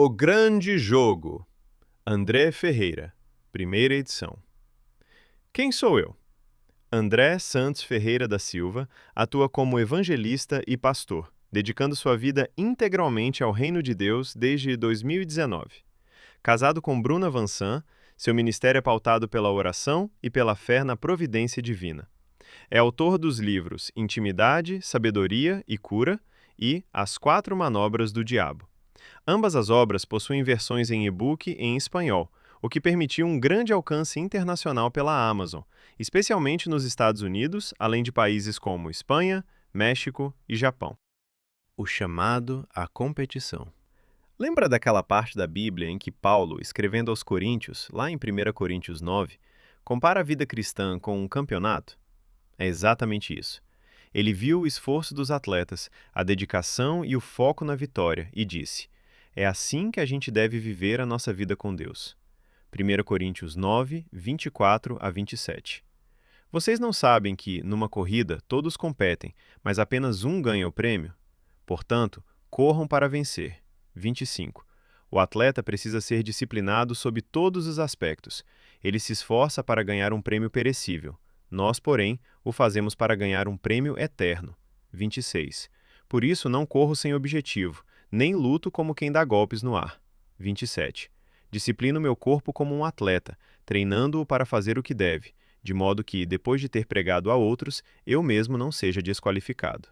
O Grande Jogo, André Ferreira, primeira edição. Quem sou eu? André Santos Ferreira da Silva atua como evangelista e pastor, dedicando sua vida integralmente ao reino de Deus desde 2019. Casado com Bruna Vansan, seu ministério é pautado pela oração e pela fé na providência divina. É autor dos livros Intimidade, Sabedoria e Cura e As Quatro Manobras do Diabo. Ambas as obras possuem versões em e-book e em espanhol, o que permitiu um grande alcance internacional pela Amazon, especialmente nos Estados Unidos, além de países como Espanha, México e Japão. O chamado à competição. Lembra daquela parte da Bíblia em que Paulo, escrevendo aos Coríntios, lá em 1 Coríntios 9, compara a vida cristã com um campeonato? É exatamente isso. Ele viu o esforço dos atletas, a dedicação e o foco na vitória e disse: é assim que a gente deve viver a nossa vida com Deus. 1 Coríntios 9, 24 a 27. Vocês não sabem que, numa corrida, todos competem, mas apenas um ganha o prêmio? Portanto, corram para vencer. 25. O atleta precisa ser disciplinado sob todos os aspectos. Ele se esforça para ganhar um prêmio perecível. Nós, porém, o fazemos para ganhar um prêmio eterno. 26. Por isso não corro sem objetivo, nem luto como quem dá golpes no ar. 27. Disciplino meu corpo como um atleta, treinando-o para fazer o que deve, de modo que, depois de ter pregado a outros, eu mesmo não seja desqualificado.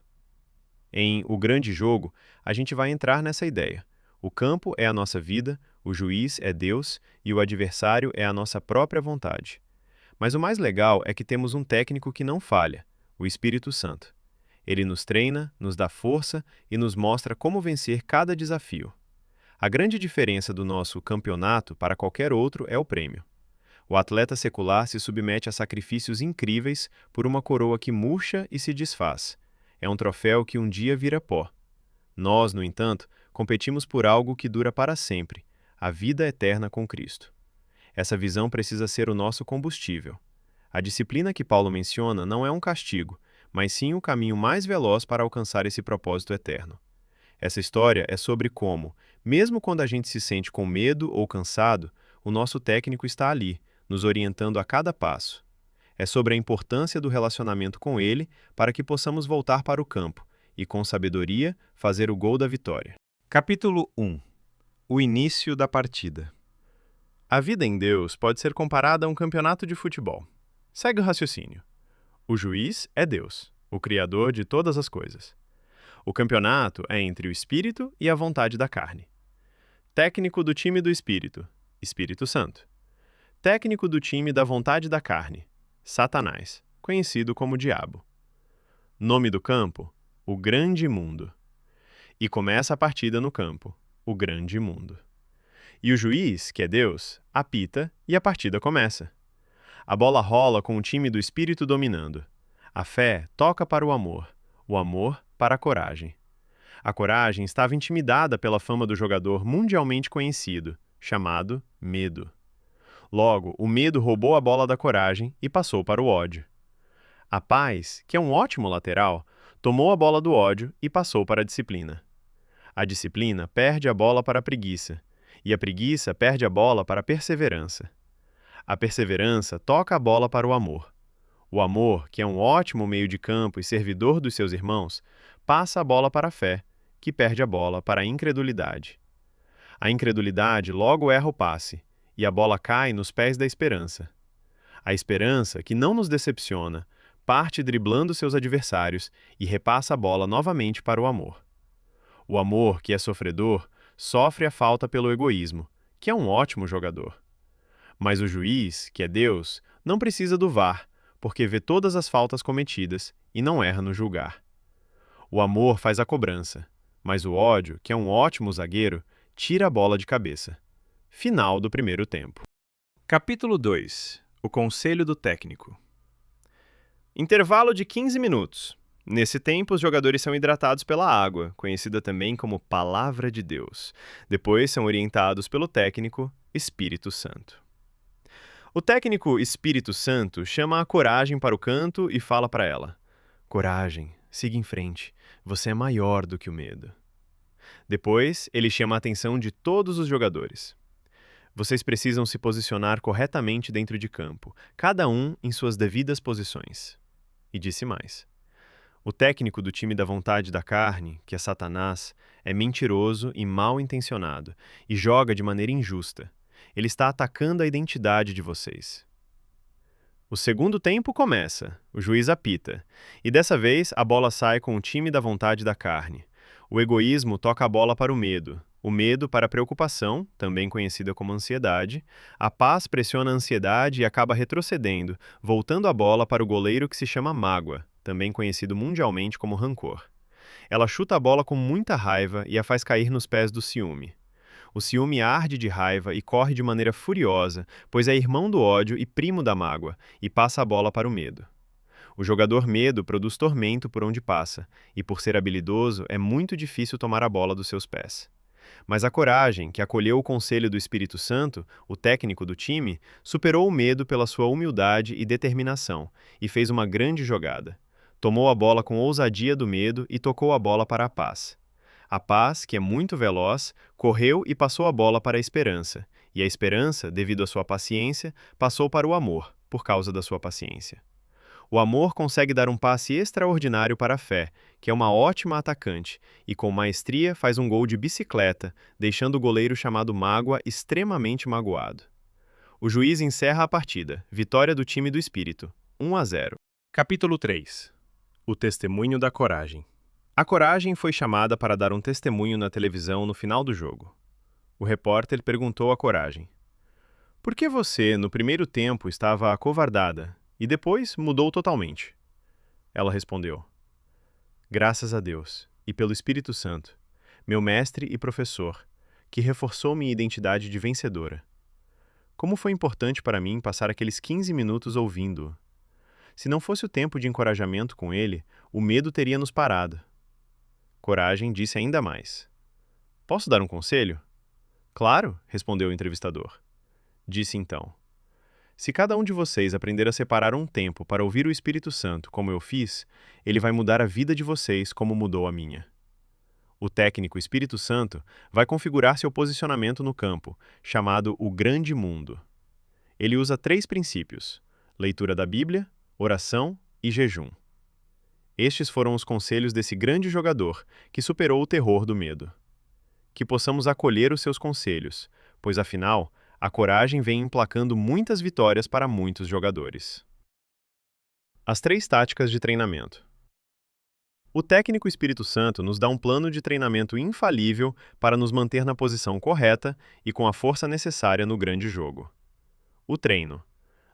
Em O Grande Jogo, a gente vai entrar nessa ideia. O campo é a nossa vida, o juiz é Deus e o adversário é a nossa própria vontade. Mas o mais legal é que temos um técnico que não falha, o Espírito Santo. Ele nos treina, nos dá força e nos mostra como vencer cada desafio. A grande diferença do nosso campeonato para qualquer outro é o prêmio. O atleta secular se submete a sacrifícios incríveis por uma coroa que murcha e se desfaz. É um troféu que um dia vira pó. Nós, no entanto, competimos por algo que dura para sempre, a vida eterna com Cristo. Essa visão precisa ser o nosso combustível. A disciplina que Paulo menciona não é um castigo, mas sim o caminho mais veloz para alcançar esse propósito eterno. Essa história é sobre como, mesmo quando a gente se sente com medo ou cansado, o nosso técnico está ali, nos orientando a cada passo. É sobre a importância do relacionamento com ele para que possamos voltar para o campo e, com sabedoria, fazer o gol da vitória. Capítulo 1. O início da partida. A vida em Deus pode ser comparada a um campeonato de futebol. Segue o raciocínio. O juiz é Deus, o Criador de todas as coisas. O campeonato é entre o Espírito e a vontade da carne. Técnico do time do Espírito, Espírito Santo. Técnico do time da vontade da carne, Satanás, conhecido como Diabo. Nome do campo, o Grande Mundo. E começa a partida no campo, o Grande Mundo. E o juiz, que é Deus, apita e a partida começa. A bola rola com o time do Espírito dominando. A fé toca para o amor para a coragem. A coragem estava intimidada pela fama do jogador mundialmente conhecido, chamado medo. Logo, o medo roubou a bola da coragem e passou para o ódio. A paz, que é um ótimo lateral, tomou a bola do ódio e passou para a disciplina. A disciplina perde a bola para a preguiça, e a preguiça perde a bola para a perseverança. A perseverança toca a bola para o amor. O amor, que é um ótimo meio de campo e servidor dos seus irmãos, passa a bola para a fé, que perde a bola para a incredulidade. A incredulidade logo erra o passe, e a bola cai nos pés da esperança. A esperança, que não nos decepciona, parte driblando seus adversários e repassa a bola novamente para o amor. O amor, que é sofredor, sofre a falta pelo egoísmo, que é um ótimo jogador. Mas o juiz, que é Deus, não precisa do VAR, porque vê todas as faltas cometidas e não erra no julgar. O amor faz a cobrança, mas o ódio, que é um ótimo zagueiro, tira a bola de cabeça. Final do primeiro tempo. Capítulo 2. O conselho do técnico. Intervalo de 15 minutos. Nesse tempo, os jogadores são hidratados pela água, conhecida também como Palavra de Deus. Depois são orientados pelo técnico Espírito Santo. O técnico Espírito Santo chama a coragem para o canto e fala para ela: coragem, siga em frente, você é maior do que o medo. Depois, ele chama a atenção de todos os jogadores. Vocês precisam se posicionar corretamente dentro de campo, cada um em suas devidas posições. E disse mais: o técnico do time da vontade da carne, que é Satanás, é mentiroso e mal intencionado e joga de maneira injusta. Ele está atacando a identidade de vocês. O segundo tempo começa, o juiz apita, e dessa vez a bola sai com o time da vontade da carne. O egoísmo toca a bola para o medo para a preocupação, também conhecida como ansiedade, a paz pressiona a ansiedade e acaba retrocedendo, voltando a bola para o goleiro que se chama mágoa, também conhecido mundialmente como rancor. Ela chuta a bola com muita raiva e a faz cair nos pés do ciúme. O ciúme arde de raiva e corre de maneira furiosa, pois é irmão do ódio e primo da mágoa, e passa a bola para o medo. O jogador medo produz tormento por onde passa, e por ser habilidoso é muito difícil tomar a bola dos seus pés. Mas a coragem, que acolheu o conselho do Espírito Santo, o técnico do time, superou o medo pela sua humildade e determinação, e fez uma grande jogada. Tomou a bola com ousadia do medo e tocou a bola para a paz. A paz, que é muito veloz, correu e passou a bola para a esperança, e a esperança, devido à sua paciência, passou para o amor, por causa da sua paciência. O amor consegue dar um passe extraordinário para a fé, que é uma ótima atacante, e com maestria faz um gol de bicicleta, deixando o goleiro chamado Mágoa extremamente magoado. O juiz encerra a partida, vitória do time do Espírito, 1-0. Capítulo 3. O testemunho da coragem. A coragem foi chamada para dar um testemunho na televisão no final do jogo. O repórter perguntou à coragem: por que você, no primeiro tempo, estava acovardada e depois mudou totalmente? Ela respondeu: graças a Deus e pelo Espírito Santo, meu mestre e professor, que reforçou minha identidade de vencedora. Como foi importante para mim passar aqueles 15 minutos ouvindo-o. Se não fosse o tempo de encorajamento com ele, o medo teria nos parado. Coragem disse ainda mais: posso dar um conselho? Claro, respondeu o entrevistador. Disse então: se cada um de vocês aprender a separar um tempo para ouvir o Espírito Santo, como eu fiz, ele vai mudar a vida de vocês como mudou a minha. O técnico Espírito Santo vai configurar seu posicionamento no campo, chamado o Grande Mundo. Ele usa 3 princípios: leitura da Bíblia, oração e jejum. Estes foram os conselhos desse grande jogador, que superou o terror do medo. Que possamos acolher os seus conselhos, pois afinal, a coragem vem emplacando muitas vitórias para muitos jogadores. As 3 táticas de treinamento. O técnico Espírito Santo nos dá um plano de treinamento infalível para nos manter na posição correta e com a força necessária no grande jogo. O treino.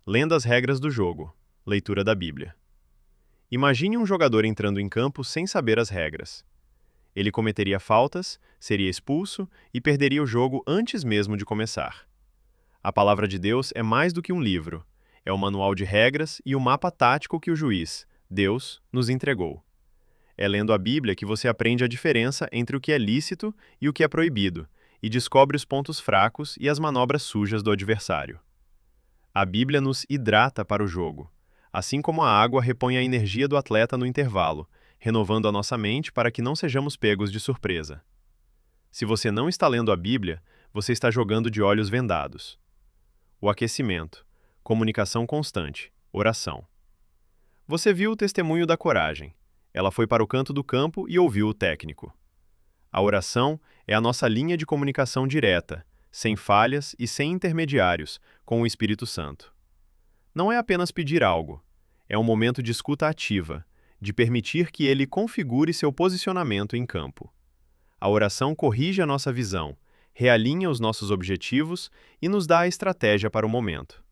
Lendo as regras do jogo. Leitura da Bíblia. Imagine um jogador entrando em campo sem saber as regras. Ele cometeria faltas, seria expulso e perderia o jogo antes mesmo de começar. A palavra de Deus é mais do que um livro. É o manual de regras e o mapa tático que o juiz, Deus, nos entregou. É lendo a Bíblia que você aprende a diferença entre o que é lícito e o que é proibido, e descobre os pontos fracos e as manobras sujas do adversário. A Bíblia nos hidrata para o jogo, assim como a água repõe a energia do atleta no intervalo, renovando a nossa mente para que não sejamos pegos de surpresa. Se você não está lendo a Bíblia, você está jogando de olhos vendados. O aquecimento, comunicação constante, oração. Você viu o testemunho da coragem. Ela foi para o canto do campo e ouviu o técnico. A oração é a nossa linha de comunicação direta, sem falhas e sem intermediários, com o Espírito Santo. Não é apenas pedir algo, é um momento de escuta ativa, de permitir que ele configure seu posicionamento em campo. A oração corrige a nossa visão, realinha os nossos objetivos e nos dá a estratégia para o momento.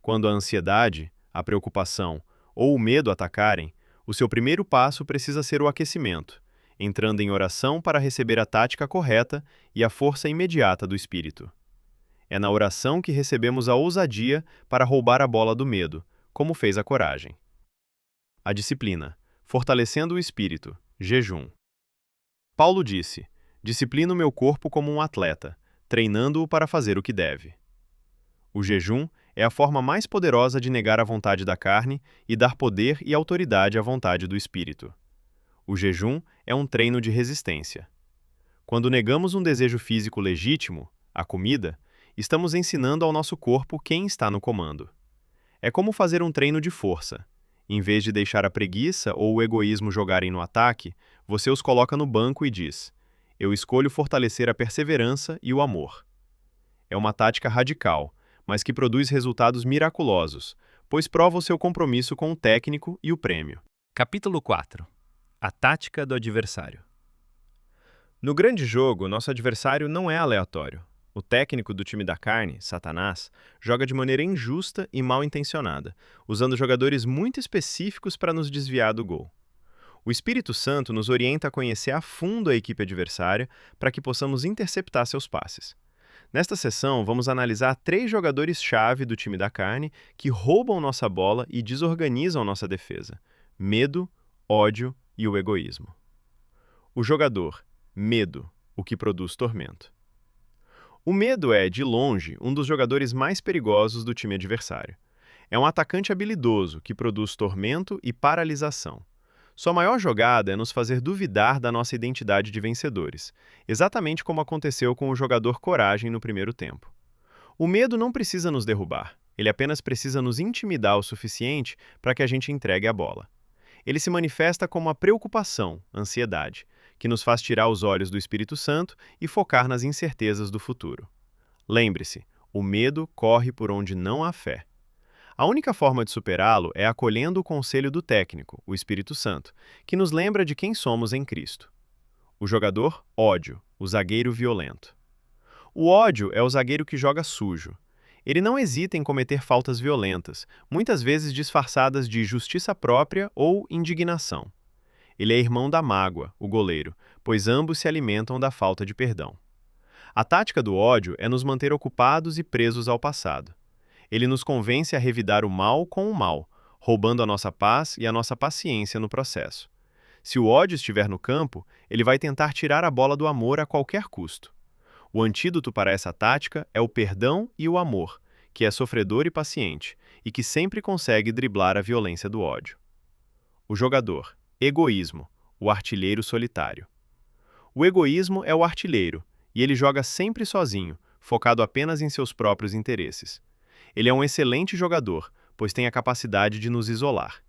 Quando a ansiedade, a preocupação ou o medo atacarem, o seu primeiro passo precisa ser o aquecimento, entrando em oração para receber a tática correta e a força imediata do Espírito. É na oração que recebemos a ousadia para roubar a bola do medo, como fez a coragem. A disciplina, fortalecendo o espírito, jejum. Paulo disse: disciplino meu corpo como um atleta, treinando-o para fazer o que deve. O jejum é a forma mais poderosa de negar a vontade da carne e dar poder e autoridade à vontade do espírito. O jejum é um treino de resistência. Quando negamos um desejo físico legítimo, a comida, estamos ensinando ao nosso corpo quem está no comando. É como fazer um treino de força. Em vez de deixar a preguiça ou o egoísmo jogarem no ataque, você os coloca no banco e diz: eu escolho fortalecer a perseverança e o amor. É uma tática radical, mas que produz resultados miraculosos, pois prova o seu compromisso com o técnico e o prêmio. Capítulo 4. A tática do adversário. No grande jogo, nosso adversário não é aleatório. O técnico do time da carne, Satanás, joga de maneira injusta e mal intencionada, usando jogadores muito específicos para nos desviar do gol. O Espírito Santo nos orienta a conhecer a fundo a equipe adversária para que possamos interceptar seus passes. Nesta sessão, vamos analisar 3 jogadores-chave do time da carne que roubam nossa bola e desorganizam nossa defesa: medo, ódio e o egoísmo. O jogador, medo, o que produz tormento. O medo é, de longe, um dos jogadores mais perigosos do time adversário. É um atacante habilidoso que produz tormento e paralisação. Sua maior jogada é nos fazer duvidar da nossa identidade de vencedores, exatamente como aconteceu com o jogador Coragem no primeiro tempo. O medo não precisa nos derrubar, ele apenas precisa nos intimidar o suficiente para que a gente entregue a bola. Ele se manifesta como a preocupação, ansiedade, que nos faz tirar os olhos do Espírito Santo e focar nas incertezas do futuro. Lembre-se, o medo corre por onde não há fé. A única forma de superá-lo é acolhendo o conselho do técnico, o Espírito Santo, que nos lembra de quem somos em Cristo. O jogador, ódio, o zagueiro violento. O ódio é o zagueiro que joga sujo. Ele não hesita em cometer faltas violentas, muitas vezes disfarçadas de justiça própria ou indignação. Ele é irmão da mágoa, o goleiro, pois ambos se alimentam da falta de perdão. A tática do ódio é nos manter ocupados e presos ao passado. Ele nos convence a revidar o mal com o mal, roubando a nossa paz e a nossa paciência no processo. Se o ódio estiver no campo, ele vai tentar tirar a bola do amor a qualquer custo. O antídoto para essa tática é o perdão e o amor, que é sofredor e paciente, e que sempre consegue driblar a violência do ódio. O jogador, egoísmo, o artilheiro solitário. O egoísmo é o artilheiro, e ele joga sempre sozinho, focado apenas em seus próprios interesses. Ele é um excelente jogador, pois tem a capacidade de nos isolar.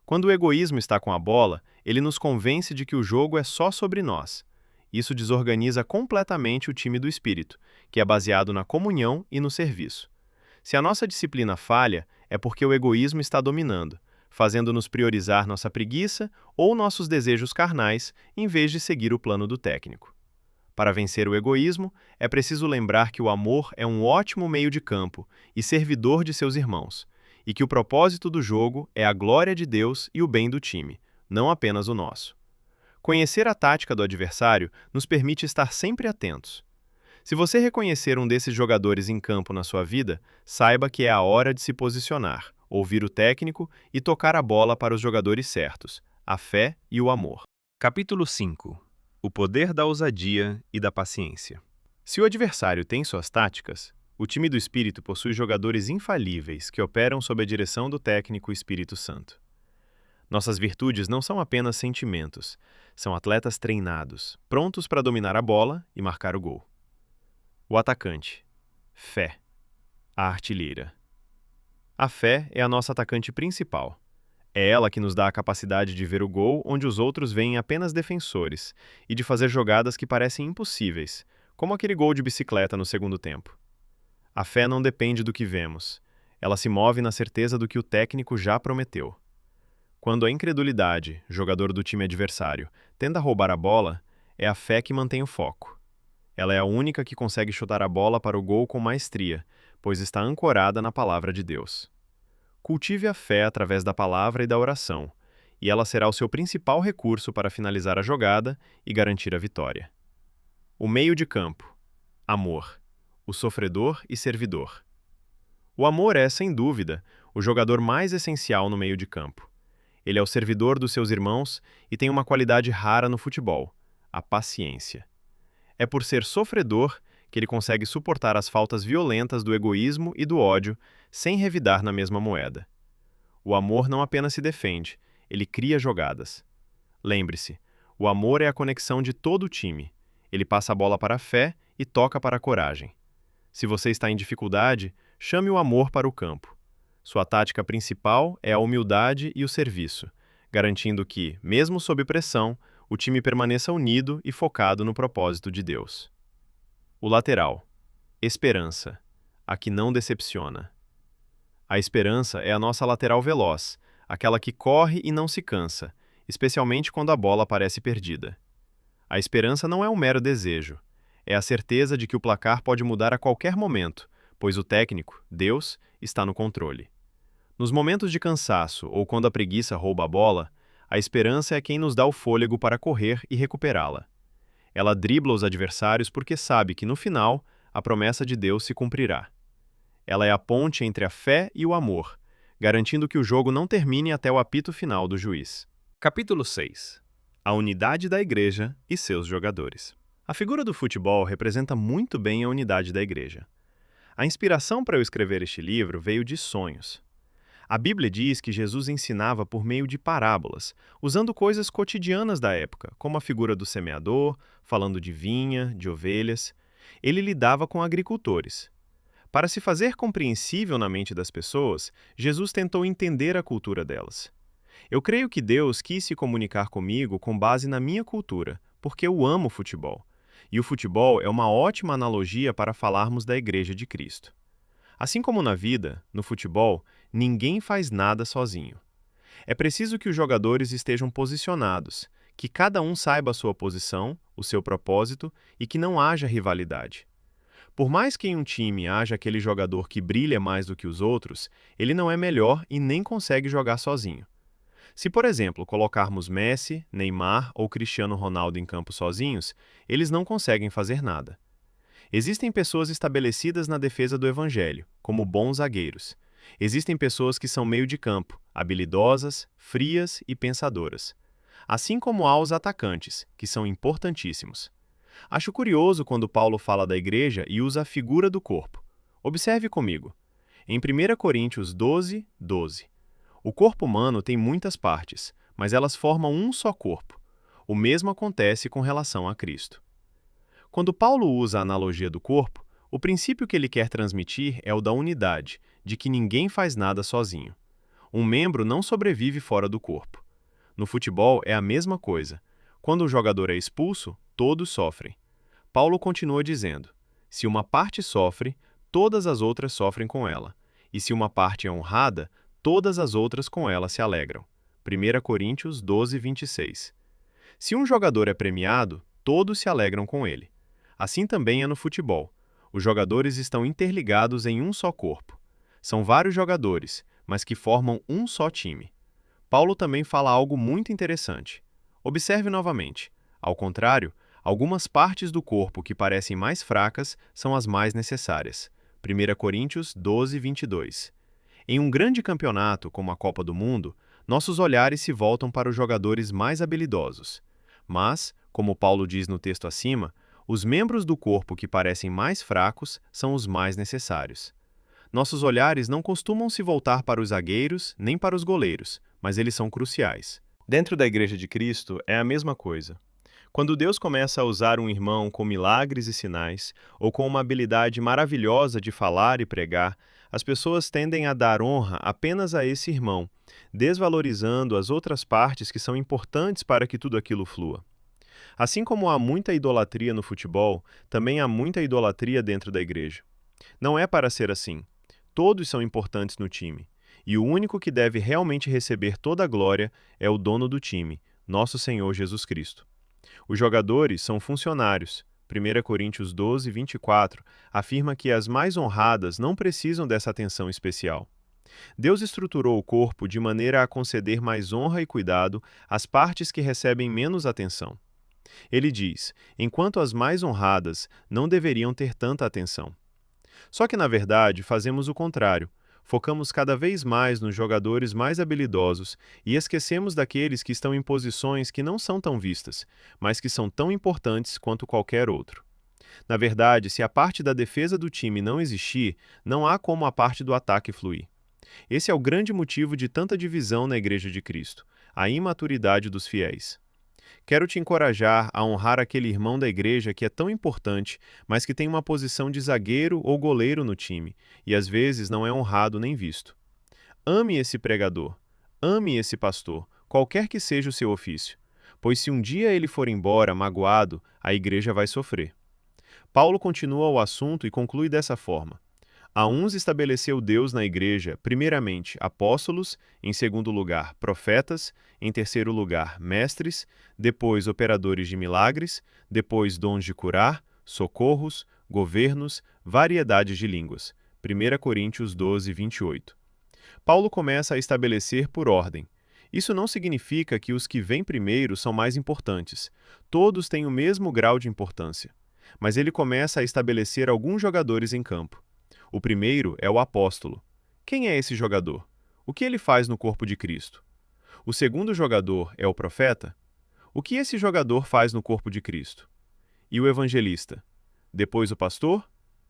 Quando o egoísmo está com a bola, ele nos convence de que o jogo é só sobre nós. Isso desorganiza completamente o time do espírito, que é baseado na comunhão e no serviço. Se a nossa disciplina falha, é porque o egoísmo está dominando, fazendo-nos priorizar nossa preguiça ou nossos desejos carnais, em vez de seguir o plano do técnico. Para vencer o egoísmo, é preciso lembrar que o amor é um ótimo meio de campo e servidor de seus irmãos, e que o propósito do jogo é a glória de Deus e o bem do time, não apenas o nosso. Conhecer a tática do adversário nos permite estar sempre atentos. Se você reconhecer um desses jogadores em campo na sua vida, saiba que é a hora de se posicionar, ouvir o técnico e tocar a bola para os jogadores certos, a fé e o amor. Capítulo 5. O poder da ousadia e da paciência. Se o adversário tem suas táticas, o time do Espírito possui jogadores infalíveis que operam sob a direção do técnico Espírito Santo. Nossas virtudes não são apenas sentimentos, são atletas treinados, prontos para dominar a bola e marcar o gol. O atacante. Fé. A artilheira. A fé é a nossa atacante principal. É ela que nos dá a capacidade de ver o gol onde os outros veem apenas defensores e de fazer jogadas que parecem impossíveis, como aquele gol de bicicleta no segundo tempo. A fé não depende do que vemos. Ela se move na certeza do que o técnico já prometeu. Quando a incredulidade, jogador do time adversário, tenta roubar a bola, é a fé que mantém o foco. Ela é a única que consegue chutar a bola para o gol com maestria, pois está ancorada na palavra de Deus. Cultive a fé através da palavra e da oração, e ela será o seu principal recurso para finalizar a jogada e garantir a vitória. O meio de campo. Amor. O sofredor e servidor. O amor é, sem dúvida, o jogador mais essencial no meio de campo. Ele é o servidor dos seus irmãos e tem uma qualidade rara no futebol: a paciência. É por ser sofredor que ele consegue suportar as faltas violentas do egoísmo e do ódio sem revidar na mesma moeda. O amor não apenas se defende, ele cria jogadas. Lembre-se, o amor é a conexão de todo o time. Ele passa a bola para a fé e toca para a coragem. Se você está em dificuldade, chame o amor para o campo. Sua tática principal é a humildade e o serviço, garantindo que, mesmo sob pressão, o time permaneça unido e focado no propósito de Deus. O lateral. Esperança. A que não decepciona. A esperança é a nossa lateral veloz, aquela que corre e não se cansa, especialmente quando a bola parece perdida. A esperança não é um mero desejo. É a certeza de que o placar pode mudar a qualquer momento, pois o técnico, Deus, está no controle. Nos momentos de cansaço ou quando a preguiça rouba a bola, a esperança é quem nos dá o fôlego para correr e recuperá-la. Ela dribla os adversários porque sabe que, no final, a promessa de Deus se cumprirá. Ela é a ponte entre a fé e o amor, garantindo que o jogo não termine até o apito final do juiz. Capítulo 6. A unidade da igreja e seus jogadores. A figura do futebol representa muito bem a unidade da igreja. A inspiração para eu escrever este livro veio de sonhos. A Bíblia diz que Jesus ensinava por meio de parábolas, usando coisas cotidianas da época, como a figura do semeador, falando de vinha, de ovelhas. Ele lidava com agricultores. Para se fazer compreensível na mente das pessoas, Jesus tentou entender a cultura delas. Eu creio que Deus quis se comunicar comigo com base na minha cultura, porque eu amo futebol. E o futebol é uma ótima analogia para falarmos da Igreja de Cristo. Assim como na vida, no futebol, ninguém faz nada sozinho. É preciso que os jogadores estejam posicionados, que cada um saiba a sua posição, o seu propósito e que não haja rivalidade. Por mais que em um time haja aquele jogador que brilha mais do que os outros, ele não é melhor e nem consegue jogar sozinho. Se, por exemplo, colocarmos Messi, Neymar ou Cristiano Ronaldo em campo sozinhos, eles não conseguem fazer nada. Existem pessoas estabelecidas na defesa do Evangelho, como bons zagueiros. Existem pessoas que são meio de campo, habilidosas, frias e pensadoras. Assim como há os atacantes, que são importantíssimos. Acho curioso quando Paulo fala da igreja e usa a figura do corpo. Observe comigo. Em 1 Coríntios 12, 12. O corpo humano tem muitas partes, mas elas formam um só corpo. O mesmo acontece com relação a Cristo. Quando Paulo usa a analogia do corpo, o princípio que ele quer transmitir é o da unidade, de que ninguém faz nada sozinho. Um membro não sobrevive fora do corpo. No futebol é a mesma coisa. Quando o jogador é expulso, todos sofrem. Paulo continua dizendo: se uma parte sofre, todas as outras sofrem com ela. E se uma parte é honrada, todas as outras com ela se alegram. 1 Coríntios 12, 26. Se um jogador é premiado, todos se alegram com ele. Assim também é no futebol. Os jogadores estão interligados em um só corpo. São vários jogadores, mas que formam um só time. Paulo também fala algo muito interessante. Observe novamente. Ao contrário, algumas partes do corpo que parecem mais fracas são as mais necessárias. 1 Coríntios 12, 22. Em um grande campeonato, como a Copa do Mundo, nossos olhares se voltam para os jogadores mais habilidosos. Mas, como Paulo diz no texto acima, os membros do corpo que parecem mais fracos são os mais necessários. Nossos olhares não costumam se voltar para os zagueiros nem para os goleiros, mas eles são cruciais. Dentro da Igreja de Cristo é a mesma coisa. Quando Deus começa a usar um irmão com milagres e sinais, ou com uma habilidade maravilhosa de falar e pregar, as pessoas tendem a dar honra apenas a esse irmão, desvalorizando as outras partes que são importantes para que tudo aquilo flua. Assim como há muita idolatria no futebol, também há muita idolatria dentro da igreja. Não é para ser assim. Todos são importantes no time. E o único que deve realmente receber toda a glória é o dono do time, nosso Senhor Jesus Cristo. Os jogadores são funcionários. 1 Coríntios 12, 24 afirma que as mais honradas não precisam dessa atenção especial. Deus estruturou o corpo de maneira a conceder mais honra e cuidado às partes que recebem menos atenção. Ele diz, enquanto as mais honradas não deveriam ter tanta atenção. Só que, na verdade, fazemos o contrário. Focamos cada vez mais nos jogadores mais habilidosos e esquecemos daqueles que estão em posições que não são tão vistas, mas que são tão importantes quanto qualquer outro. Na verdade, se a parte da defesa do time não existir, não há como a parte do ataque fluir. Esse é o grande motivo de tanta divisão na Igreja de Cristo, a imaturidade dos fiéis. Quero te encorajar a honrar aquele irmão da igreja que é tão importante, mas que tem uma posição de zagueiro ou goleiro no time, e às vezes não é honrado nem visto. Ame esse pregador, ame esse pastor, qualquer que seja o seu ofício, pois se um dia ele for embora magoado, a igreja vai sofrer. Paulo continua o assunto e conclui dessa forma: a uns estabeleceu Deus na igreja, primeiramente apóstolos, em segundo lugar profetas, em terceiro lugar mestres, depois operadores de milagres, depois dons de curar, socorros, governos, variedades de línguas. 1 Coríntios 12, 28. Paulo começa a estabelecer por ordem. Isso não significa que os que vêm primeiro são mais importantes. Todos têm o mesmo grau de importância. Mas ele começa a estabelecer alguns jogadores em campo. O primeiro é o apóstolo. Quem é esse jogador? O que ele faz no corpo de Cristo? O segundo jogador é o profeta? O que esse jogador faz no corpo de Cristo? E o evangelista? Depois o pastor?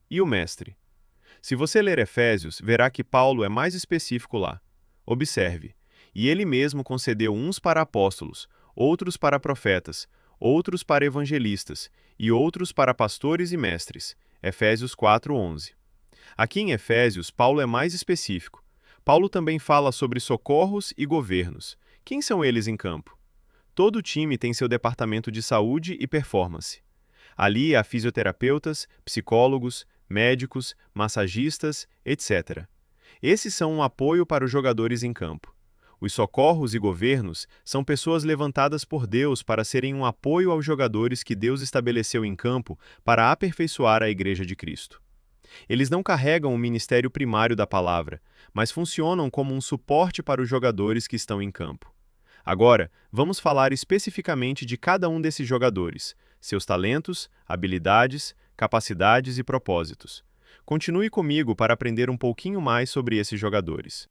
E o mestre? Se você ler Efésios, verá que Paulo é mais específico lá. Observe. E ele mesmo concedeu uns para apóstolos, outros para profetas, outros para evangelistas e outros para pastores e mestres. Efésios 4:11. Aqui em Efésios, Paulo é mais específico. Paulo também fala sobre socorros e governos. Quem são eles em campo? Todo time tem seu departamento de saúde e performance. Ali há fisioterapeutas, psicólogos, médicos, massagistas, etc. Esses são um apoio para os jogadores em campo. Os socorros e governos são pessoas levantadas por Deus para serem um apoio aos jogadores que Deus estabeleceu em campo para aperfeiçoar a Igreja de Cristo. Eles não carregam o ministério primário da palavra, mas funcionam como um suporte para os jogadores que estão em campo. Agora, vamos falar especificamente de cada um desses jogadores, seus talentos, habilidades, capacidades e propósitos. Continue comigo para aprender um pouquinho mais sobre esses jogadores.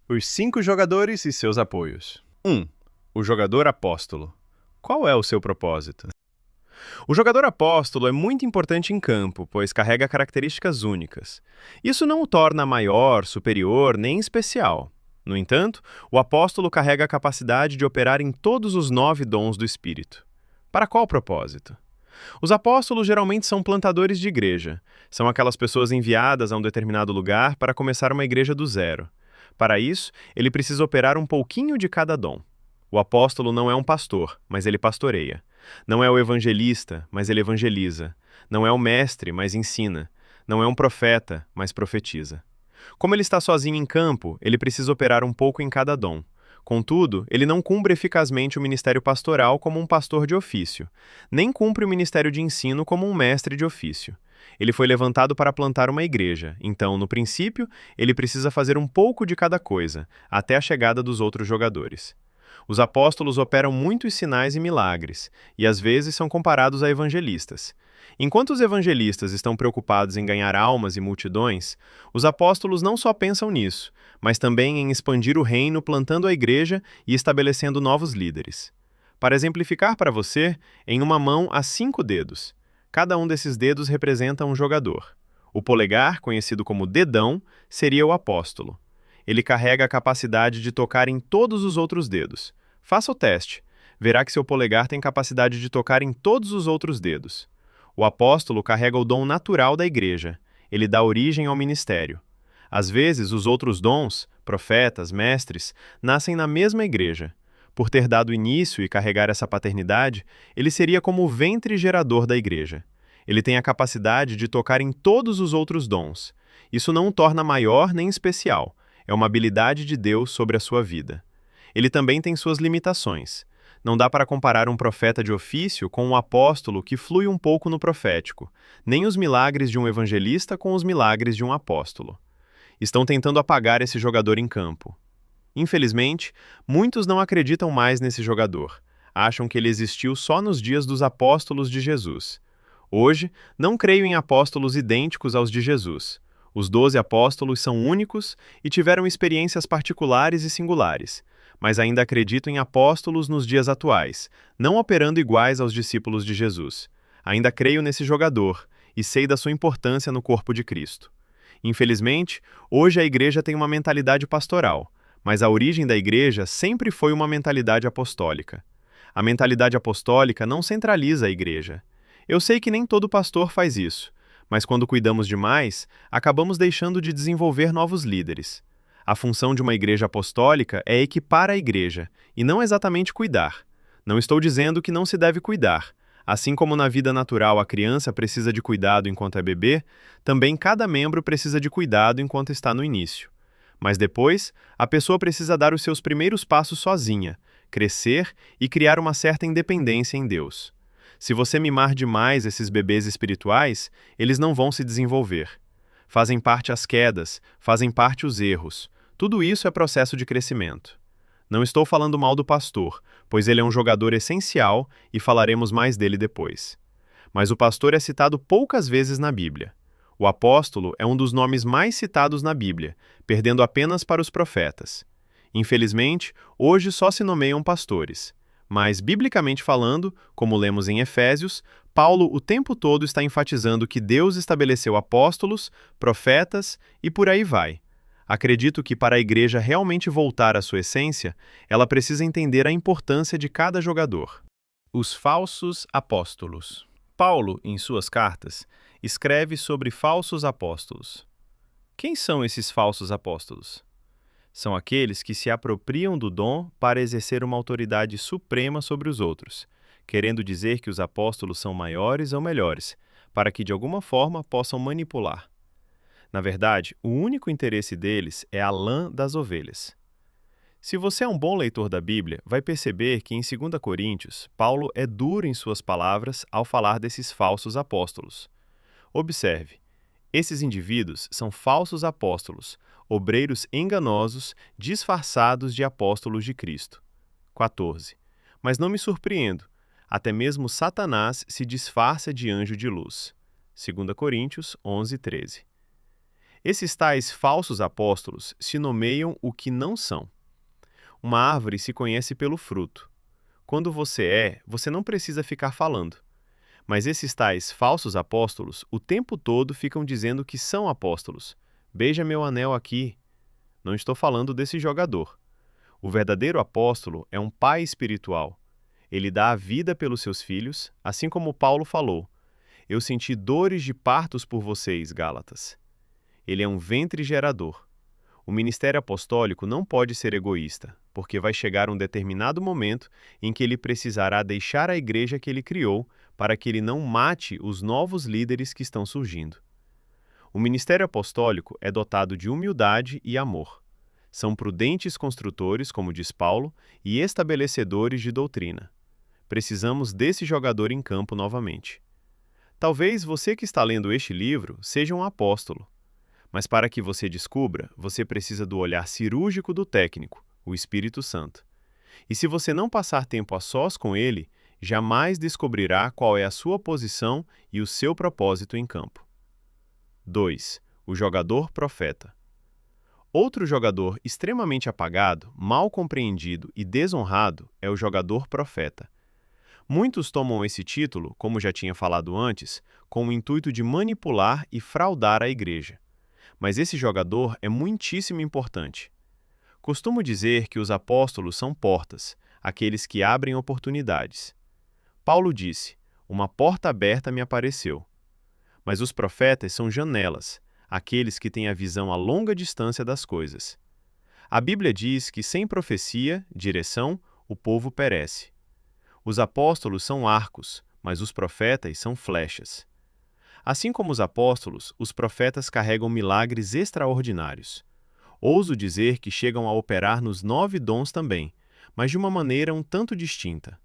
Os 5 jogadores e seus apoios. 1. O jogador apóstolo. Qual é o seu propósito? O jogador apóstolo é muito importante em campo, pois carrega características únicas. Isso não o torna maior, superior, nem especial. No entanto, o apóstolo carrega a capacidade de operar em todos os 9 dons do Espírito. Para qual propósito? Os apóstolos geralmente são plantadores de igreja. São aquelas pessoas enviadas a um determinado lugar para começar uma igreja do zero. Para isso, ele precisa operar um pouquinho de cada dom. O apóstolo não é um pastor, mas ele pastoreia. Não é o evangelista, mas ele evangeliza. Não é o mestre, mas ensina. Não é um profeta, mas profetiza. Como ele está sozinho em campo, ele precisa operar um pouco em cada dom. Contudo, ele não cumpre eficazmente o ministério pastoral como um pastor de ofício, nem cumpre o ministério de ensino como um mestre de ofício. Ele foi levantado para plantar uma igreja, então, no princípio, ele precisa fazer um pouco de cada coisa, até a chegada dos outros jogadores. Os apóstolos operam muitos sinais e milagres, e às vezes são comparados a evangelistas. Enquanto os evangelistas estão preocupados em ganhar almas e multidões, os apóstolos não só pensam nisso, mas também em expandir o reino plantando a igreja e estabelecendo novos líderes. Para exemplificar para você, em uma mão há 5 dedos. Cada um desses dedos representa um jogador. O polegar, conhecido como dedão, seria o apóstolo. Ele carrega a capacidade de tocar em todos os outros dedos. Faça o teste. Verá que seu polegar tem capacidade de tocar em todos os outros dedos. O apóstolo carrega o dom natural da igreja. Ele dá origem ao ministério. Às vezes, os outros dons, profetas, mestres, nascem na mesma igreja. Por ter dado início e carregar essa paternidade, ele seria como o ventre gerador da igreja. Ele tem a capacidade de tocar em todos os outros dons. Isso não o torna maior nem especial. É uma habilidade de Deus sobre a sua vida. Ele também tem suas limitações. Não dá para comparar um profeta de ofício com um apóstolo que flui um pouco no profético, nem os milagres de um evangelista com os milagres de um apóstolo. Estão tentando apagar esse jogador em campo. Infelizmente, muitos não acreditam mais nesse jogador. Acham que ele existiu só nos dias dos apóstolos de Jesus. Hoje, não creio em apóstolos idênticos aos de Jesus. Os 12 apóstolos são únicos e tiveram experiências particulares e singulares, mas ainda acredito em apóstolos nos dias atuais, não operando iguais aos discípulos de Jesus. Ainda creio nesse jogador e sei da sua importância no corpo de Cristo. Infelizmente, hoje a igreja tem uma mentalidade pastoral, mas a origem da igreja sempre foi uma mentalidade apostólica. A mentalidade apostólica não centraliza a igreja. Eu sei que nem todo pastor faz isso, mas quando cuidamos demais, acabamos deixando de desenvolver novos líderes. A função de uma igreja apostólica é equipar a igreja, e não exatamente cuidar. Não estou dizendo que não se deve cuidar. Assim como na vida natural a criança precisa de cuidado enquanto é bebê, também cada membro precisa de cuidado enquanto está no início. Mas depois, a pessoa precisa dar os seus primeiros passos sozinha, crescer e criar uma certa independência em Deus. Se você mimar demais esses bebês espirituais, eles não vão se desenvolver. Fazem parte as quedas, fazem parte os erros. Tudo isso é processo de crescimento. Não estou falando mal do pastor, pois ele é um jogador essencial e falaremos mais dele depois. Mas o pastor é citado poucas vezes na Bíblia. O apóstolo é um dos nomes mais citados na Bíblia, perdendo apenas para os profetas. Infelizmente, hoje só se nomeiam pastores. Mas, biblicamente falando, como lemos em Efésios, Paulo o tempo todo está enfatizando que Deus estabeleceu apóstolos, profetas e por aí vai. Acredito que para a igreja realmente voltar à sua essência, ela precisa entender a importância de cada jogador. Os falsos apóstolos. Paulo, em suas cartas, escreve sobre falsos apóstolos. Quem são esses falsos apóstolos? São aqueles que se apropriam do dom para exercer uma autoridade suprema sobre os outros, querendo dizer que os apóstolos são maiores ou melhores, para que de alguma forma possam manipular. Na verdade, o único interesse deles é a lã das ovelhas. Se você é um bom leitor da Bíblia, vai perceber que em 2 Coríntios, Paulo é duro em suas palavras ao falar desses falsos apóstolos. Observe, esses indivíduos são falsos apóstolos, obreiros enganosos, disfarçados de apóstolos de Cristo. 14. Mas não me surpreendo, até mesmo Satanás se disfarça de anjo de luz. 2 Coríntios 11, 13. Esses tais falsos apóstolos se nomeiam o que não são. Uma árvore se conhece pelo fruto. Quando você não precisa ficar falando. Mas esses tais falsos apóstolos o tempo todo ficam dizendo que são apóstolos. Beija meu anel aqui. Não estou falando desse jogador. O verdadeiro apóstolo é um pai espiritual. Ele dá a vida pelos seus filhos, assim como Paulo falou. Eu senti dores de partos por vocês, Gálatas. Ele é um ventre gerador. O ministério apostólico não pode ser egoísta, porque vai chegar um determinado momento em que ele precisará deixar a igreja que ele criou para que ele não mate os novos líderes que estão surgindo. O ministério apostólico é dotado de humildade e amor. São prudentes construtores, como diz Paulo, e estabelecedores de doutrina. Precisamos desse jogador em campo novamente. Talvez você que está lendo este livro seja um apóstolo. Mas para que você descubra, você precisa do olhar cirúrgico do técnico, o Espírito Santo. E se você não passar tempo a sós com ele, jamais descobrirá qual é a sua posição e o seu propósito em campo. 2. O jogador profeta. Outro jogador extremamente apagado, mal compreendido e desonrado é o jogador profeta. Muitos tomam esse título, como já tinha falado antes, com o intuito de manipular e fraudar a igreja. Mas esse jogador é muitíssimo importante. Costumo dizer que os apóstolos são portas, aqueles que abrem oportunidades. Paulo disse, uma porta aberta me apareceu. Mas os profetas são janelas, aqueles que têm a visão a longa distância das coisas. A Bíblia diz que sem profecia, direção, o povo perece. Os apóstolos são arcos, mas os profetas são flechas. Assim como os apóstolos, os profetas carregam milagres extraordinários. Ouso dizer que chegam a operar nos 9 dons também, mas de uma maneira um tanto distinta.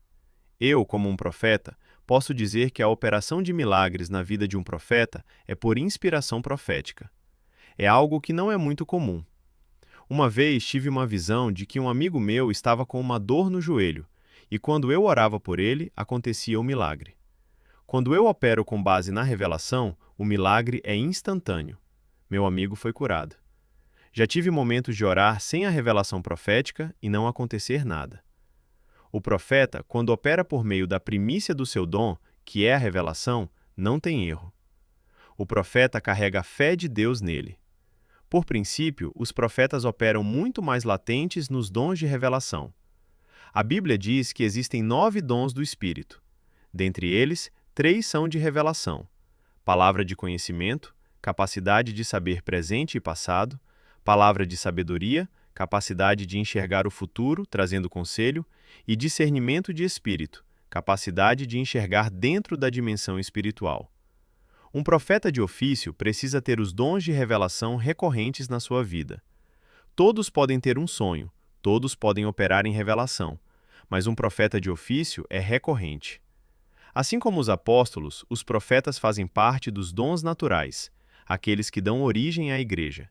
Eu, como um profeta, posso dizer que a operação de milagres na vida de um profeta é por inspiração profética. É algo que não é muito comum. Uma vez tive uma visão de que um amigo meu estava com uma dor no joelho, e quando eu orava por ele, acontecia o milagre. Quando eu opero com base na revelação, o milagre é instantâneo. Meu amigo foi curado. Já tive momentos de orar sem a revelação profética e não acontecer nada. O profeta, quando opera por meio da primícia do seu dom, que é a revelação, não tem erro. O profeta carrega a fé de Deus nele. Por princípio, os profetas operam muito mais latentes nos dons de revelação. A Bíblia diz que existem 9 dons do Espírito. Dentre eles, 3 são de revelação: palavra de conhecimento, capacidade de saber presente e passado; palavra de sabedoria, capacidade de enxergar o futuro, trazendo conselho; e discernimento de espírito, capacidade de enxergar dentro da dimensão espiritual. Um profeta de ofício precisa ter os dons de revelação recorrentes na sua vida. Todos podem ter um sonho, todos podem operar em revelação, mas um profeta de ofício é recorrente. Assim como os apóstolos, os profetas fazem parte dos dons naturais, aqueles que dão origem à igreja.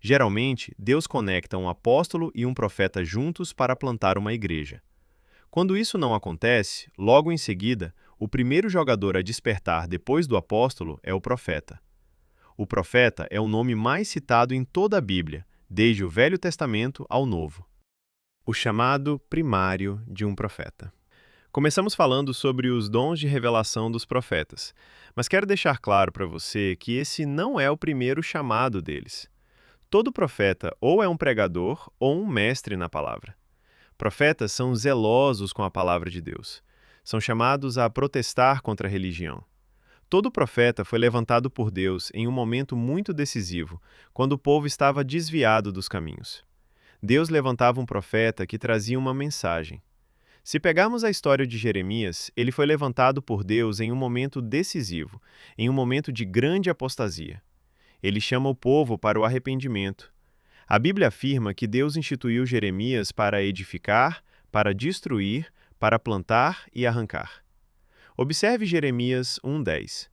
Geralmente, Deus conecta um apóstolo e um profeta juntos para plantar uma igreja. Quando isso não acontece, logo em seguida, o primeiro jogador a despertar depois do apóstolo é o profeta. O profeta é o nome mais citado em toda a Bíblia, desde o Velho Testamento ao Novo. O chamado primário de um profeta. Começamos falando sobre os dons de revelação dos profetas, mas quero deixar claro para você que esse não é o primeiro chamado deles. Todo profeta ou é um pregador ou um mestre na palavra. Profetas são zelosos com a palavra de Deus. São chamados a protestar contra a religião. Todo profeta foi levantado por Deus em um momento muito decisivo, quando o povo estava desviado dos caminhos. Deus levantava um profeta que trazia uma mensagem. Se pegarmos a história de Jeremias, ele foi levantado por Deus em um momento decisivo, em um momento de grande apostasia. Ele chama o povo para o arrependimento. A Bíblia afirma que Deus instituiu Jeremias para edificar, para destruir, para plantar e arrancar. Observe Jeremias 1:10.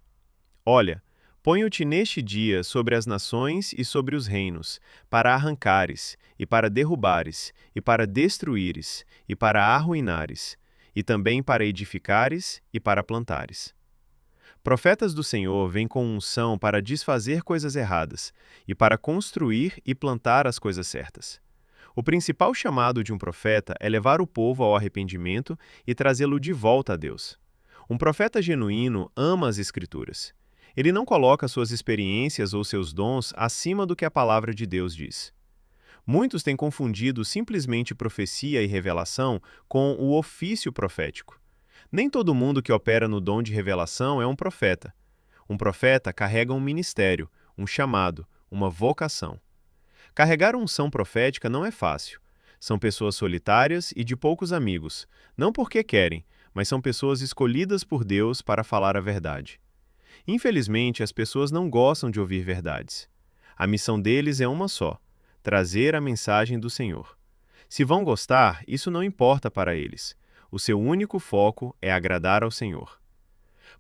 Olha, ponho-te neste dia sobre as nações e sobre os reinos, para arrancares, e para derrubares, e para destruíres, e para arruinares, e também para edificares e para plantares. Profetas do Senhor vêm com unção para desfazer coisas erradas, e para construir e plantar as coisas certas. O principal chamado de um profeta é levar o povo ao arrependimento e trazê-lo de volta a Deus. Um profeta genuíno ama as Escrituras. Ele não coloca suas experiências ou seus dons acima do que a palavra de Deus diz. Muitos têm confundido simplesmente profecia e revelação com o ofício profético. Nem todo mundo que opera no dom de revelação é um profeta. Um profeta carrega um ministério, um chamado, uma vocação. Carregar unção profética não é fácil. São pessoas solitárias e de poucos amigos, não porque querem, mas são pessoas escolhidas por Deus para falar a verdade. Infelizmente, as pessoas não gostam de ouvir verdades. A missão deles é uma só: trazer a mensagem do Senhor. Se vão gostar, isso não importa para eles. O seu único foco é agradar ao Senhor.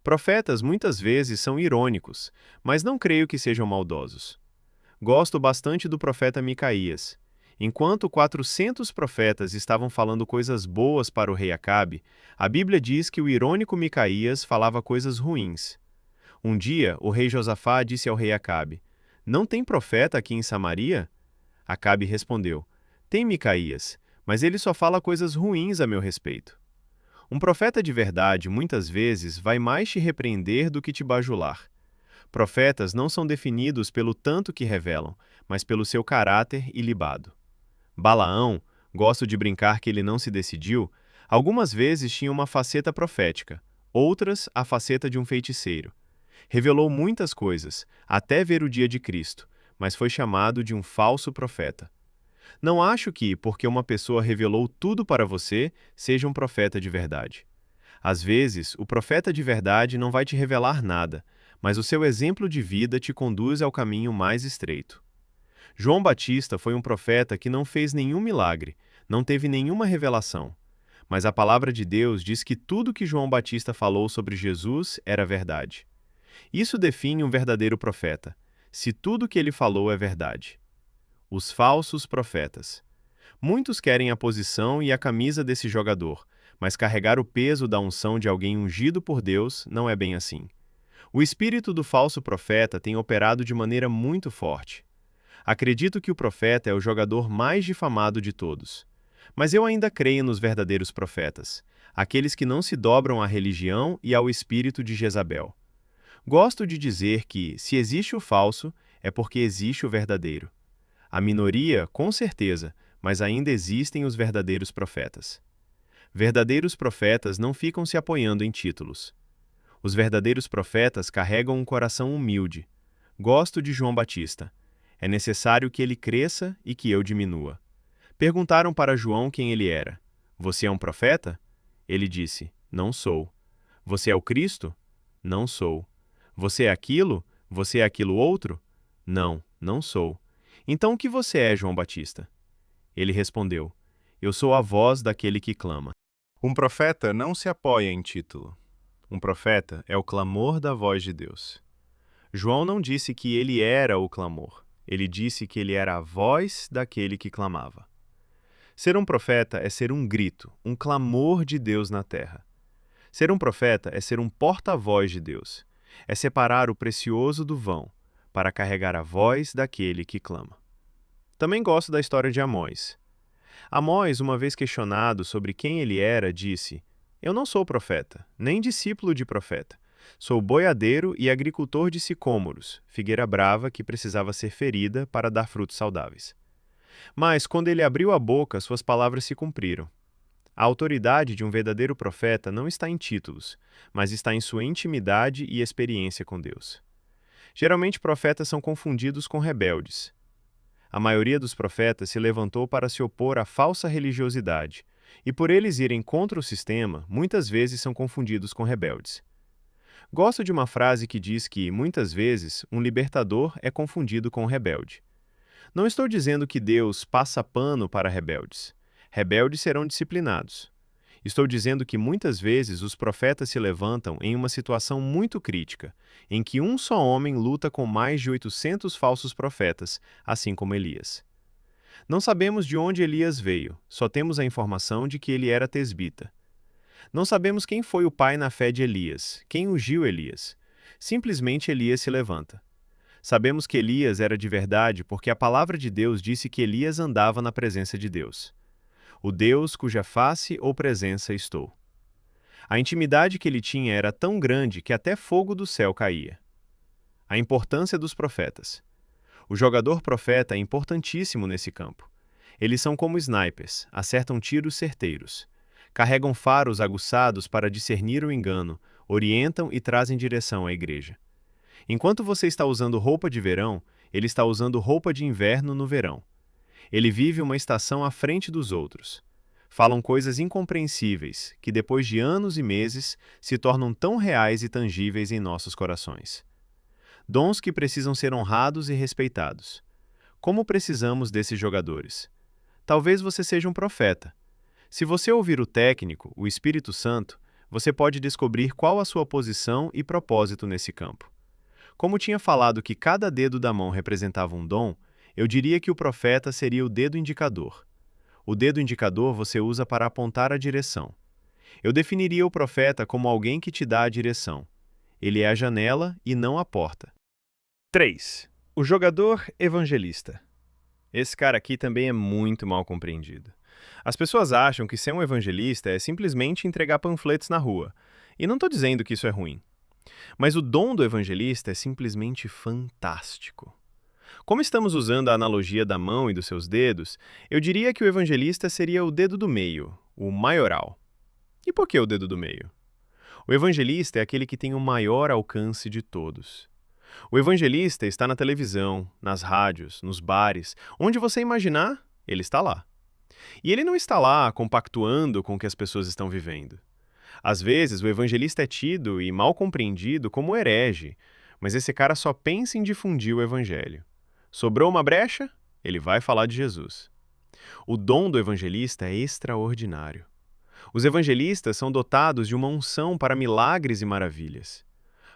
Profetas muitas vezes são irônicos, mas não creio que sejam maldosos. Gosto bastante do profeta Micaías. Enquanto 400 profetas estavam falando coisas boas para o rei Acabe, a Bíblia diz que o irônico Micaías falava coisas ruins. Um dia, o rei Josafá disse ao rei Acabe: "Não tem profeta aqui em Samaria?" Acabe respondeu: "Tem Micaías, mas ele só fala coisas ruins a meu respeito." Um profeta de verdade, muitas vezes, vai mais te repreender do que te bajular. Profetas não são definidos pelo tanto que revelam, mas pelo seu caráter ilibado. Balaão, gosto de brincar que ele não se decidiu, algumas vezes tinha uma faceta profética, outras a faceta de um feiticeiro. Revelou muitas coisas, até ver o dia de Cristo, mas foi chamado de um falso profeta. Não acho que, porque uma pessoa revelou tudo para você, seja um profeta de verdade. Às vezes, o profeta de verdade não vai te revelar nada, mas o seu exemplo de vida te conduz ao caminho mais estreito. João Batista foi um profeta que não fez nenhum milagre, não teve nenhuma revelação. Mas a palavra de Deus diz que tudo que João Batista falou sobre Jesus era verdade. Isso define um verdadeiro profeta, se tudo que ele falou é verdade. Os falsos profetas. Muitos querem a posição e a camisa desse jogador, mas carregar o peso da unção de alguém ungido por Deus não é bem assim. O espírito do falso profeta tem operado de maneira muito forte. Acredito que o profeta é o jogador mais difamado de todos. Mas eu ainda creio nos verdadeiros profetas, aqueles que não se dobram à religião e ao espírito de Jezabel. Gosto de dizer que, se existe o falso, é porque existe o verdadeiro. A minoria, com certeza, mas ainda existem os verdadeiros profetas. Verdadeiros profetas não ficam se apoiando em títulos. Os verdadeiros profetas carregam um coração humilde. Gosto de João Batista. É necessário que ele cresça e que eu diminua. Perguntaram para João quem ele era. Você é um profeta? Ele disse, não sou. Você é o Cristo? Não sou. Você é aquilo? Você é aquilo outro? Não, não sou. Então o que você é, João Batista? Ele respondeu, eu sou a voz daquele que clama. Um profeta não se apoia em título. Um profeta é o clamor da voz de Deus. João não disse que ele era o clamor. Ele disse que ele era a voz daquele que clamava. Ser um profeta é ser um grito, um clamor de Deus na terra. Ser um profeta é ser um porta-voz de Deus. É separar o precioso do vão para carregar a voz daquele que clama. Também gosto da história de Amós. Amós, uma vez questionado sobre quem ele era, disse: Eu não sou profeta, nem discípulo de profeta. Sou boiadeiro e agricultor de sicômoros, figueira brava que precisava ser ferida para dar frutos saudáveis. Mas, quando ele abriu a boca, suas palavras se cumpriram. A autoridade de um verdadeiro profeta não está em títulos, mas está em sua intimidade e experiência com Deus. Geralmente, profetas são confundidos com rebeldes. A maioria dos profetas se levantou para se opor à falsa religiosidade, e por eles irem contra o sistema, muitas vezes são confundidos com rebeldes. Gosto de uma frase que diz que, muitas vezes, um libertador é confundido com um rebelde. Não estou dizendo que Deus passa pano para rebeldes. Rebeldes serão disciplinados. Estou dizendo que muitas vezes os profetas se levantam em uma situação muito crítica, em que um só homem luta com mais de 800 falsos profetas, assim como Elias. Não sabemos de onde Elias veio, só temos a informação de que ele era tesbita. Não sabemos quem foi o pai na fé de Elias, quem ungiu Elias. Simplesmente Elias se levanta. Sabemos que Elias era de verdade porque a palavra de Deus disse que Elias andava na presença de Deus. O Deus cuja face ou presença estou. A intimidade que ele tinha era tão grande que até fogo do céu caía. A importância dos profetas. O jogador profeta é importantíssimo nesse campo. Eles são como snipers, acertam tiros certeiros. Carregam faros aguçados para discernir o engano, orientam e trazem direção à igreja. Enquanto você está usando roupa de verão, ele está usando roupa de inverno no verão. Ele vive uma estação à frente dos outros. Falam coisas incompreensíveis, que depois de anos e meses se tornam tão reais e tangíveis em nossos corações. Dons que precisam ser honrados e respeitados. Como precisamos desses jogadores? Talvez você seja um profeta. Se você ouvir o técnico, o Espírito Santo, você pode descobrir qual a sua posição e propósito nesse campo. Como tinha falado que cada dedo da mão representava um dom, eu diria que o profeta seria o dedo indicador. O dedo indicador você usa para apontar a direção. Eu definiria o profeta como alguém que te dá a direção. Ele é a janela e não a porta. 3. O jogador evangelista. Esse cara aqui também é muito mal compreendido. As pessoas acham que ser um evangelista é simplesmente entregar panfletos na rua. E não estou dizendo que isso é ruim. Mas o dom do evangelista é simplesmente fantástico. Como estamos usando a analogia da mão e dos seus dedos, eu diria que o evangelista seria o dedo do meio, o maioral. E por que o dedo do meio? O evangelista é aquele que tem o maior alcance de todos. O evangelista está na televisão, nas rádios, nos bares, onde você imaginar, ele está lá. E ele não está lá compactuando com o que as pessoas estão vivendo. Às vezes, o evangelista é tido e mal compreendido como herege, mas esse cara só pensa em difundir o evangelho. Sobrou uma brecha? Ele vai falar de Jesus. O dom do evangelista é extraordinário. Os evangelistas são dotados de uma unção para milagres e maravilhas.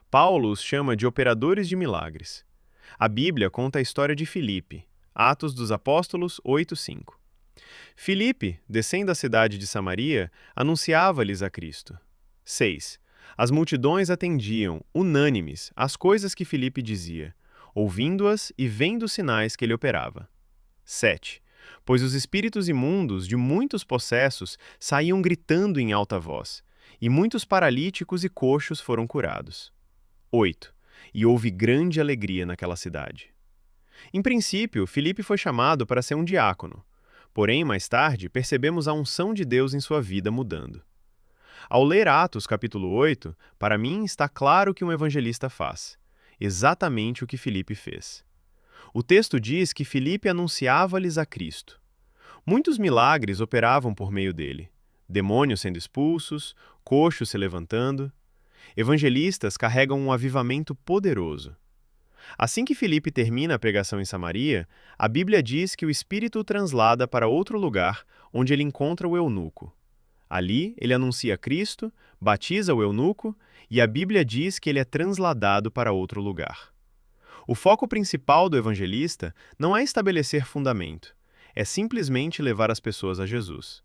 Paulo os chama de operadores de milagres. A Bíblia conta a história de Filipe, Atos dos Apóstolos 8:5. Filipe, descendo a cidade de Samaria, anunciava-lhes a Cristo. 6. As multidões atendiam, unânimes, às coisas que Filipe dizia, ouvindo-as e vendo os sinais que ele operava. 7. Pois os espíritos imundos de muitos possessos saíam gritando em alta voz, e muitos paralíticos e coxos foram curados. 8. E houve grande alegria naquela cidade. Em princípio, Filipe foi chamado para ser um diácono. Porém, mais tarde, percebemos a unção de Deus em sua vida mudando. Ao ler Atos capítulo 8, para mim está claro o que um evangelista faz. Exatamente o que Filipe fez. O texto diz que Filipe anunciava-lhes a Cristo. Muitos milagres operavam por meio dele. Demônios sendo expulsos, coxos se levantando. Evangelistas carregam um avivamento poderoso. Assim que Filipe termina a pregação em Samaria, a Bíblia diz que o Espírito o translada para outro lugar, onde ele encontra o eunuco. Ali, ele anuncia Cristo, batiza o eunuco, e a Bíblia diz que ele é transladado para outro lugar. O foco principal do evangelista não é estabelecer fundamento, é simplesmente levar as pessoas a Jesus.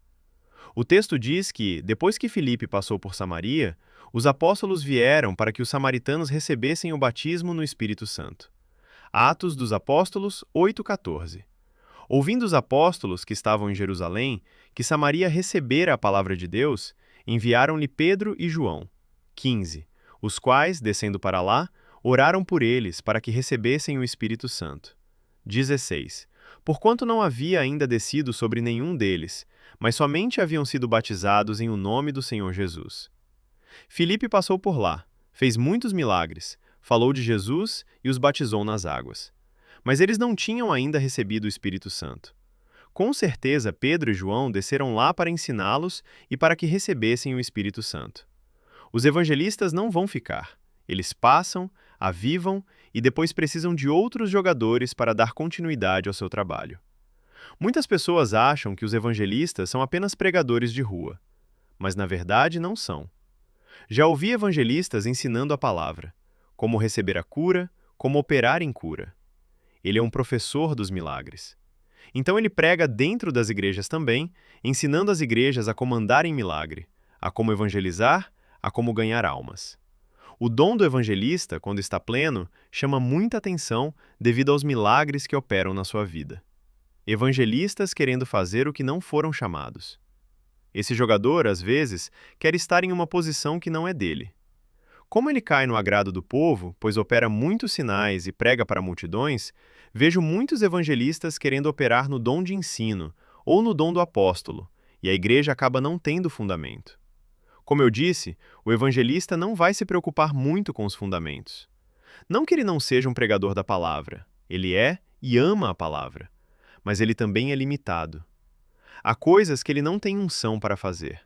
O texto diz que, depois que Filipe passou por Samaria, os apóstolos vieram para que os samaritanos recebessem o batismo no Espírito Santo. Atos dos Apóstolos 8,14. Ouvindo os apóstolos que estavam em Jerusalém que Samaria recebera a palavra de Deus, enviaram-lhe Pedro e João, 15, os quais, descendo para lá, oraram por eles para que recebessem o Espírito Santo. 16. Porquanto não havia ainda descido sobre nenhum deles, mas somente haviam sido batizados em o nome do Senhor Jesus. Filipe passou por lá, fez muitos milagres, falou de Jesus e os batizou nas águas. Mas eles não tinham ainda recebido o Espírito Santo. Com certeza, Pedro e João desceram lá para ensiná-los e para que recebessem o Espírito Santo. Os evangelistas não vão ficar. Eles passam, avivam e depois precisam de outros jogadores para dar continuidade ao seu trabalho. Muitas pessoas acham que os evangelistas são apenas pregadores de rua, mas na verdade não são. Já ouvi evangelistas ensinando a palavra, como receber a cura, como operar em cura. Ele é um professor dos milagres. Então ele prega dentro das igrejas também, ensinando as igrejas a como andar em milagre, a como evangelizar, a como ganhar almas. O dom do evangelista, quando está pleno, chama muita atenção devido aos milagres que operam na sua vida. Evangelistas querendo fazer o que não foram chamados. Esse jogador, às vezes, quer estar em uma posição que não é dele. Como ele cai no agrado do povo, pois opera muitos sinais e prega para multidões, vejo muitos evangelistas querendo operar no dom de ensino ou no dom do apóstolo, e a igreja acaba não tendo fundamento. Como eu disse, o evangelista não vai se preocupar muito com os fundamentos. Não que ele não seja um pregador da palavra, ele é e ama a palavra, mas ele também é limitado. Há coisas que ele não tem unção para fazer.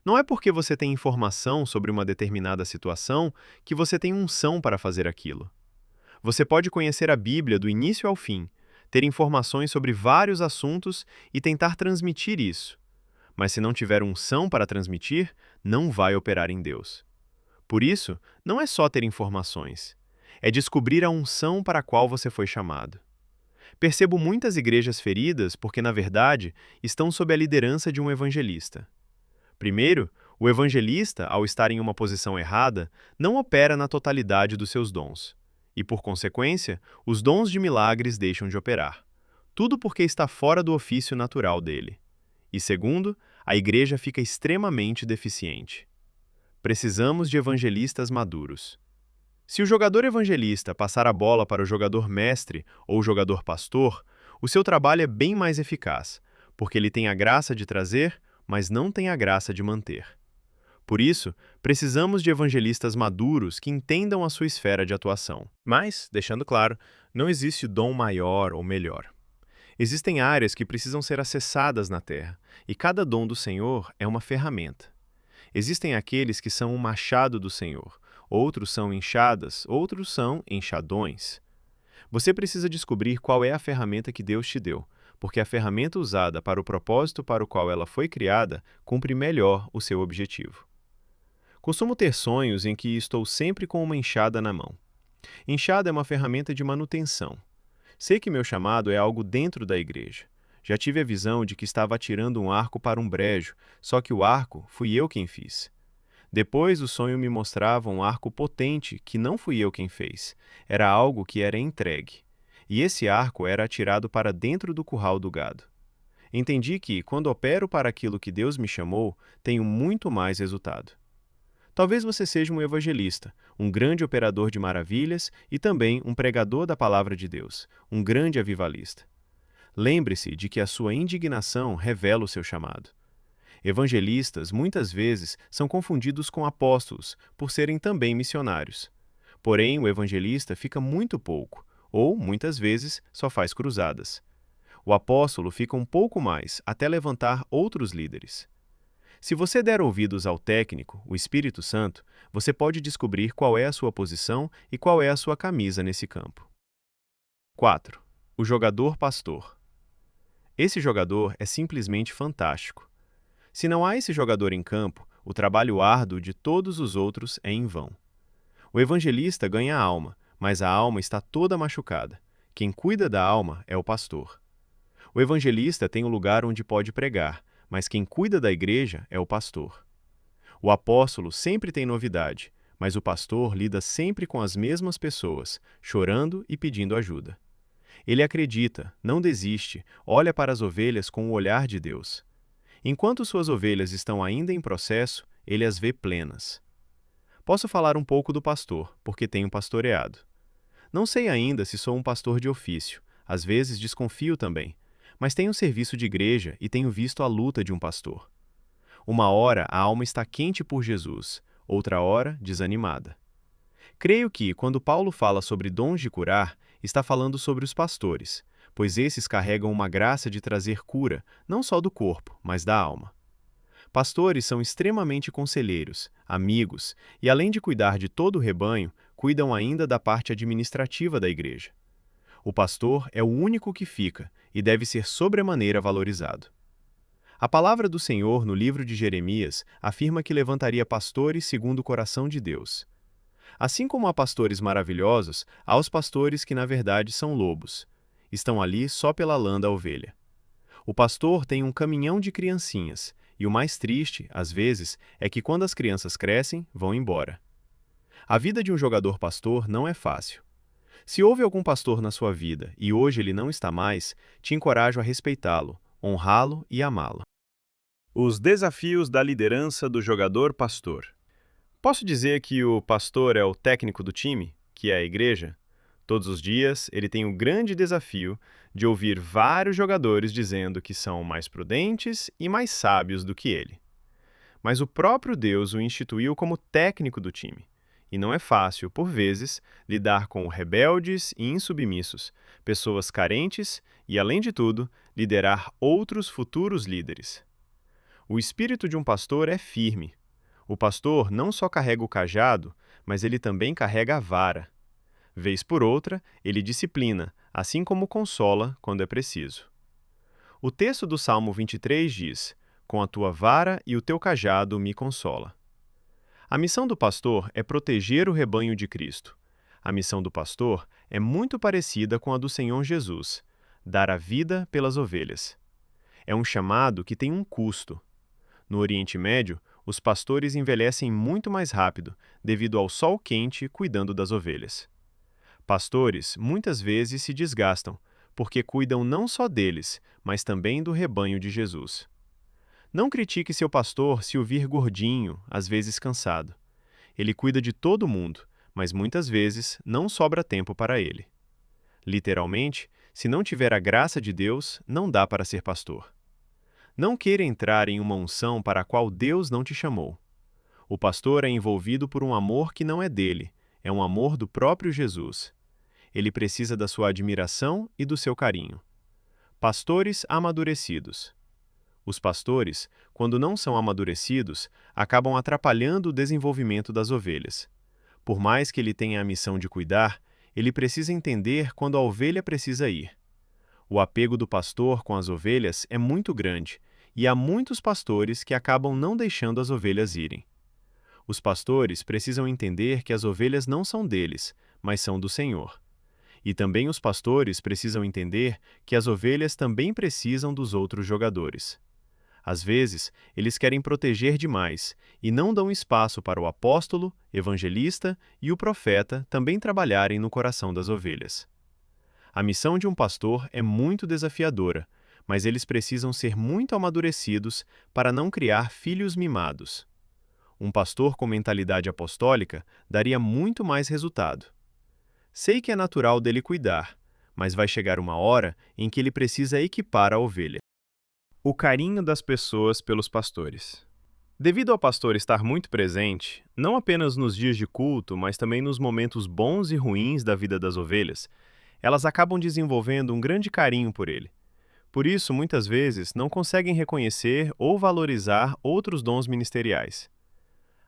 Não é porque você tem informação sobre uma determinada situação que você tem unção para fazer aquilo. Você pode conhecer a Bíblia do início ao fim, ter informações sobre vários assuntos e tentar transmitir isso. Mas se não tiver unção para transmitir, não vai operar em Deus. Por isso, não é só ter informações. É descobrir a unção para a qual você foi chamado. Percebo muitas igrejas feridas porque, na verdade, estão sob a liderança de um evangelista. Primeiro, o evangelista, ao estar em uma posição errada, não opera na totalidade dos seus dons. E, por consequência, os dons de milagres deixam de operar. Tudo porque está fora do ofício natural dele. E segundo, a igreja fica extremamente deficiente. Precisamos de evangelistas maduros. Se o jogador evangelista passar a bola para o jogador mestre ou jogador pastor, o seu trabalho é bem mais eficaz, porque ele tem a graça de trazer, mas não tem a graça de manter. Por isso, precisamos de evangelistas maduros que entendam a sua esfera de atuação. Mas, deixando claro, não existe dom maior ou melhor. Existem áreas que precisam ser acessadas na terra, e cada dom do Senhor é uma ferramenta. Existem aqueles que são o machado do Senhor, outros são enxadas, outros são enxadões. Você precisa descobrir qual é a ferramenta que Deus te deu, porque a ferramenta usada para o propósito para o qual ela foi criada cumpre melhor o seu objetivo. Costumo ter sonhos em que estou sempre com uma enxada na mão. Enxada é uma ferramenta de manutenção. Sei que meu chamado é algo dentro da igreja. Já tive a visão de que estava atirando um arco para um brejo, só que o arco fui eu quem fiz. Depois o sonho me mostrava um arco potente que não fui eu quem fez. Era algo que era entregue. E esse arco era atirado para dentro do curral do gado. Entendi que, quando opero para aquilo que Deus me chamou, tenho muito mais resultado. Talvez você seja um evangelista, um grande operador de maravilhas e também um pregador da palavra de Deus, um grande avivalista. Lembre-se de que a sua indignação revela o seu chamado. Evangelistas muitas vezes são confundidos com apóstolos por serem também missionários. Porém, o evangelista fica muito pouco, ou, muitas vezes, só faz cruzadas. O apóstolo fica um pouco mais até levantar outros líderes. Se você der ouvidos ao técnico, o Espírito Santo, você pode descobrir qual é a sua posição e qual é a sua camisa nesse campo. 4. O jogador pastor. Esse jogador é simplesmente fantástico. Se não há esse jogador em campo, o trabalho árduo de todos os outros é em vão. O evangelista ganha a alma, mas a alma está toda machucada. Quem cuida da alma é o pastor. O evangelista tem o lugar onde pode pregar, mas quem cuida da igreja é o pastor. O apóstolo sempre tem novidade, mas o pastor lida sempre com as mesmas pessoas, chorando e pedindo ajuda. Ele acredita, não desiste, olha para as ovelhas com o olhar de Deus. Enquanto suas ovelhas estão ainda em processo, ele as vê plenas. Posso falar um pouco do pastor, porque tenho pastoreado. Não sei ainda se sou um pastor de ofício, às vezes desconfio também, mas tenho serviço de igreja e tenho visto a luta de um pastor. Uma hora a alma está quente por Jesus, outra hora desanimada. Creio que, quando Paulo fala sobre dons de curar, está falando sobre os pastores, pois esses carregam uma graça de trazer cura, não só do corpo, mas da alma. Pastores são extremamente conselheiros, amigos, e além de cuidar de todo o rebanho, cuidam ainda da parte administrativa da igreja. O pastor é o único que fica e deve ser sobremaneira valorizado. A palavra do Senhor no livro de Jeremias afirma que levantaria pastores segundo o coração de Deus. Assim como há pastores maravilhosos, há os pastores que na verdade são lobos. Estão ali só pela lã da ovelha. O pastor tem um caminhão de criancinhas, e o mais triste, às vezes, é que quando as crianças crescem, vão embora. A vida de um jogador pastor não é fácil. Se houve algum pastor na sua vida e hoje ele não está mais, te encorajo a respeitá-lo, honrá-lo e amá-lo. Os desafios da liderança do jogador pastor. Posso dizer que o pastor é o técnico do time, que é a igreja? Todos os dias, ele tem o grande desafio de ouvir vários jogadores dizendo que são mais prudentes e mais sábios do que ele. Mas o próprio Deus o instituiu como técnico do time. E não é fácil, por vezes, lidar com rebeldes e insubmissos, pessoas carentes e, além de tudo, liderar outros futuros líderes. O espírito de um pastor é firme. O pastor não só carrega o cajado, mas ele também carrega a vara. Vez por outra, ele disciplina, assim como consola quando é preciso. O texto do Salmo 23 diz: "Com a tua vara e o teu cajado me consola." A missão do pastor é proteger o rebanho de Cristo. A missão do pastor é muito parecida com a do Senhor Jesus: dar a vida pelas ovelhas. É um chamado que tem um custo. No Oriente Médio, os pastores envelhecem muito mais rápido, devido ao sol quente cuidando das ovelhas. Pastores muitas vezes se desgastam, porque cuidam não só deles, mas também do rebanho de Jesus. Não critique seu pastor se o vir gordinho, às vezes cansado. Ele cuida de todo mundo, mas muitas vezes não sobra tempo para ele. Literalmente, se não tiver a graça de Deus, não dá para ser pastor. Não queira entrar em uma unção para a qual Deus não te chamou. O pastor é envolvido por um amor que não é dele, é um amor do próprio Jesus. Ele precisa da sua admiração e do seu carinho. Pastores amadurecidos. Os pastores, quando não são amadurecidos, acabam atrapalhando o desenvolvimento das ovelhas. Por mais que ele tenha a missão de cuidar, ele precisa entender quando a ovelha precisa ir. O apego do pastor com as ovelhas é muito grande, e há muitos pastores que acabam não deixando as ovelhas irem. Os pastores precisam entender que as ovelhas não são deles, mas são do Senhor. E também os pastores precisam entender que as ovelhas também precisam dos outros jogadores. Às vezes, eles querem proteger demais e não dão espaço para o apóstolo, evangelista e o profeta também trabalharem no coração das ovelhas. A missão de um pastor é muito desafiadora, mas eles precisam ser muito amadurecidos para não criar filhos mimados. Um pastor com mentalidade apostólica daria muito mais resultado. Sei que é natural dele cuidar, mas vai chegar uma hora em que ele precisa equipar a ovelha. O carinho das pessoas pelos pastores. Devido ao pastor estar muito presente, não apenas nos dias de culto, mas também nos momentos bons e ruins da vida das ovelhas, elas acabam desenvolvendo um grande carinho por ele. Por isso, muitas vezes, não conseguem reconhecer ou valorizar outros dons ministeriais.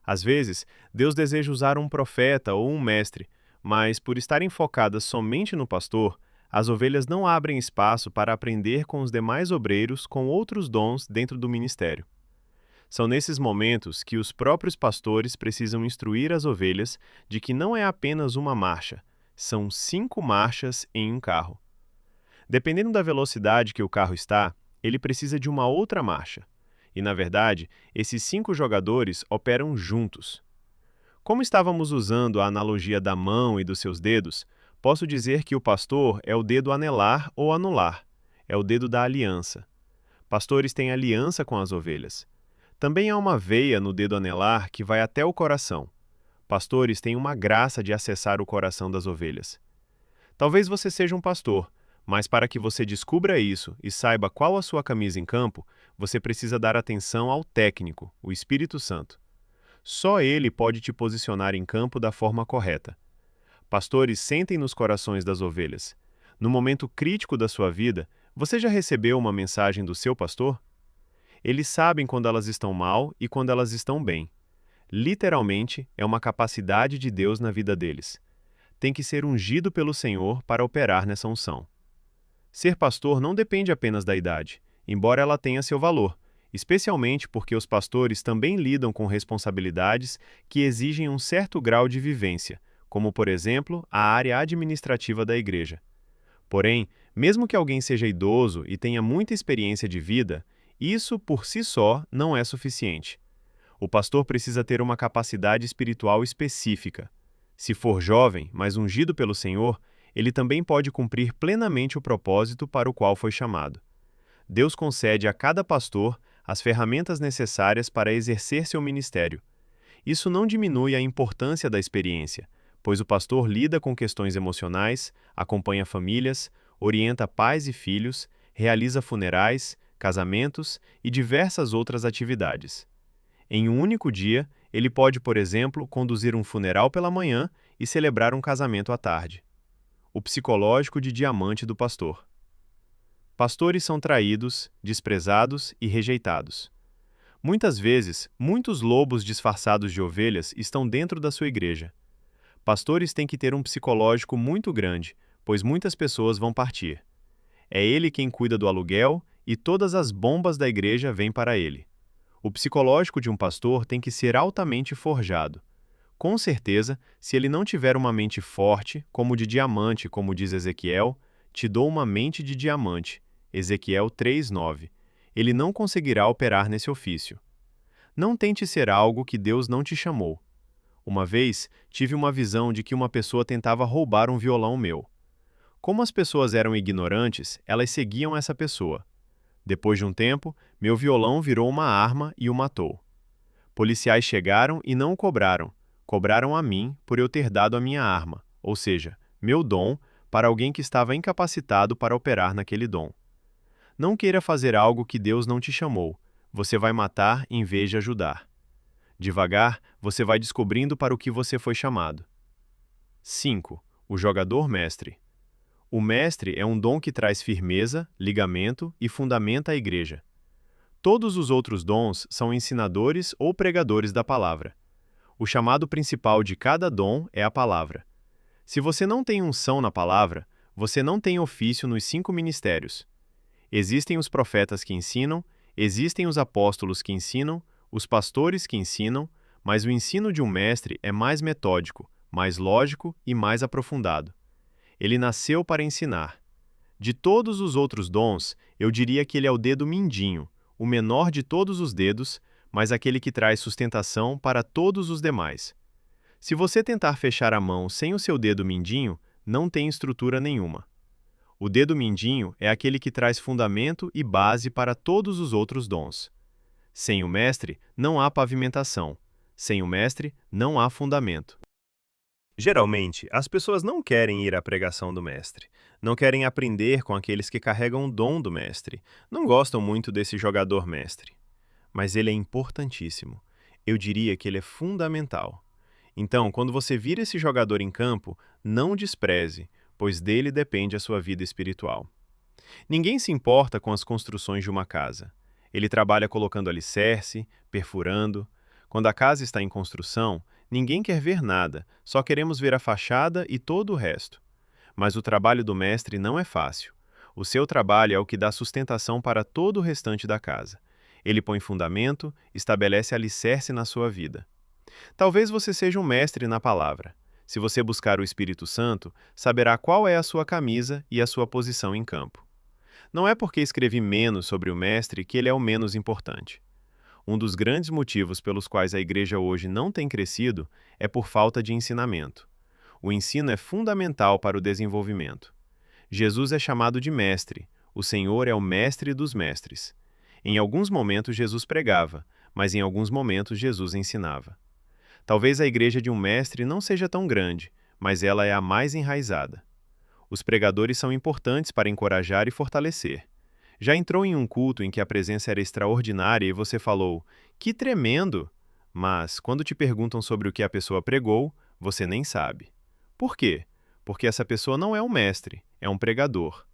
Às vezes, Deus deseja usar um profeta ou um mestre, mas por estarem focadas somente no pastor, as ovelhas não abrem espaço para aprender com os demais obreiros com outros dons dentro do ministério. São nesses momentos que os próprios pastores precisam instruir as ovelhas de que não é apenas uma marcha, são 5 marchas em um carro. Dependendo da velocidade que o carro está, ele precisa de uma outra marcha. E, na verdade, esses 5 jogadores operam juntos. Como estávamos usando a analogia da mão e dos seus dedos, posso dizer que o pastor é o dedo anelar ou anular, é o dedo da aliança. Pastores têm aliança com as ovelhas. Também há uma veia no dedo anelar que vai até o coração. Pastores têm uma graça de acessar o coração das ovelhas. Talvez você seja um pastor, mas para que você descubra isso e saiba qual a sua camisa em campo, você precisa dar atenção ao técnico, o Espírito Santo. Só ele pode te posicionar em campo da forma correta. Pastores sentem nos corações das ovelhas. No momento crítico da sua vida, você já recebeu uma mensagem do seu pastor? Eles sabem quando elas estão mal e quando elas estão bem. Literalmente, é uma capacidade de Deus na vida deles. Tem que ser ungido pelo Senhor para operar nessa unção. Ser pastor não depende apenas da idade, embora ela tenha seu valor, especialmente porque os pastores também lidam com responsabilidades que exigem um certo grau de vivência, como, por exemplo, a área administrativa da igreja. Porém, mesmo que alguém seja idoso e tenha muita experiência de vida, isso, por si só, não é suficiente. O pastor precisa ter uma capacidade espiritual específica. Se for jovem, mas ungido pelo Senhor, ele também pode cumprir plenamente o propósito para o qual foi chamado. Deus concede a cada pastor as ferramentas necessárias para exercer seu ministério. Isso não diminui a importância da experiência, pois o pastor lida com questões emocionais, acompanha famílias, orienta pais e filhos, realiza funerais, casamentos e diversas outras atividades. Em um único dia, ele pode, por exemplo, conduzir um funeral pela manhã e celebrar um casamento à tarde. O psicológico de diamante do pastor. Pastores são traídos, desprezados e rejeitados. Muitas vezes, muitos lobos disfarçados de ovelhas estão dentro da sua igreja. Pastores têm que ter um psicológico muito grande, pois muitas pessoas vão partir. É ele quem cuida do aluguel e todas as bombas da igreja vêm para ele. O psicológico de um pastor tem que ser altamente forjado. Com certeza, se ele não tiver uma mente forte, como de diamante, como diz Ezequiel, te dou uma mente de diamante, Ezequiel 3:9, ele não conseguirá operar nesse ofício. Não tente ser algo que Deus não te chamou. Uma vez, tive uma visão de que uma pessoa tentava roubar um violão meu. Como as pessoas eram ignorantes, elas seguiam essa pessoa. Depois de um tempo, meu violão virou uma arma e o matou. Policiais chegaram e não o cobraram. Cobraram a mim por eu ter dado a minha arma, ou seja, meu dom, para alguém que estava incapacitado para operar naquele dom. Não queira fazer algo que Deus não te chamou. Você vai matar em vez de ajudar. Devagar, você vai descobrindo para o que você foi chamado. 5. O jogador mestre. O mestre é um dom que traz firmeza, ligamento e fundamenta a igreja. Todos os outros dons são ensinadores ou pregadores da palavra. O chamado principal de cada dom é a palavra. Se você não tem unção na palavra, você não tem ofício nos 5 ministérios. Existem os profetas que ensinam, existem os apóstolos que ensinam, os pastores que ensinam, mas o ensino de um mestre é mais metódico, mais lógico e mais aprofundado. Ele nasceu para ensinar. De todos os outros dons, eu diria que ele é o dedo mindinho, o menor de todos os dedos, mas aquele que traz sustentação para todos os demais. Se você tentar fechar a mão sem o seu dedo mindinho, não tem estrutura nenhuma. O dedo mindinho é aquele que traz fundamento e base para todos os outros dons. Sem o mestre, não há pavimentação. Sem o mestre, não há fundamento. Geralmente, as pessoas não querem ir à pregação do mestre, não querem aprender com aqueles que carregam o dom do mestre, não gostam muito desse jogador mestre. Mas ele é importantíssimo. Eu diria que ele é fundamental. Então, quando você vir esse jogador em campo, não despreze, pois dele depende a sua vida espiritual. Ninguém se importa com as construções de uma casa. Ele trabalha colocando alicerce, perfurando. Quando a casa está em construção, ninguém quer ver nada, só queremos ver a fachada e todo o resto. Mas o trabalho do mestre não é fácil. O seu trabalho é o que dá sustentação para todo o restante da casa. Ele põe fundamento, estabelece alicerce na sua vida. Talvez você seja um mestre na palavra. Se você buscar o Espírito Santo, saberá qual é a sua camisa e a sua posição em campo. Não é porque escrevi menos sobre o mestre que ele é o menos importante. Um dos grandes motivos pelos quais a igreja hoje não tem crescido é por falta de ensinamento. O ensino é fundamental para o desenvolvimento. Jesus é chamado de mestre, o Senhor é o mestre dos mestres. Em alguns momentos Jesus pregava, mas em alguns momentos Jesus ensinava. Talvez a igreja de um mestre não seja tão grande, mas ela é a mais enraizada. Os pregadores são importantes para encorajar e fortalecer. Já entrou em um culto em que a presença era extraordinária e você falou, que tremendo! Mas, quando te perguntam sobre o que a pessoa pregou, você nem sabe. Por quê? Porque essa pessoa não é um mestre, é um pregador.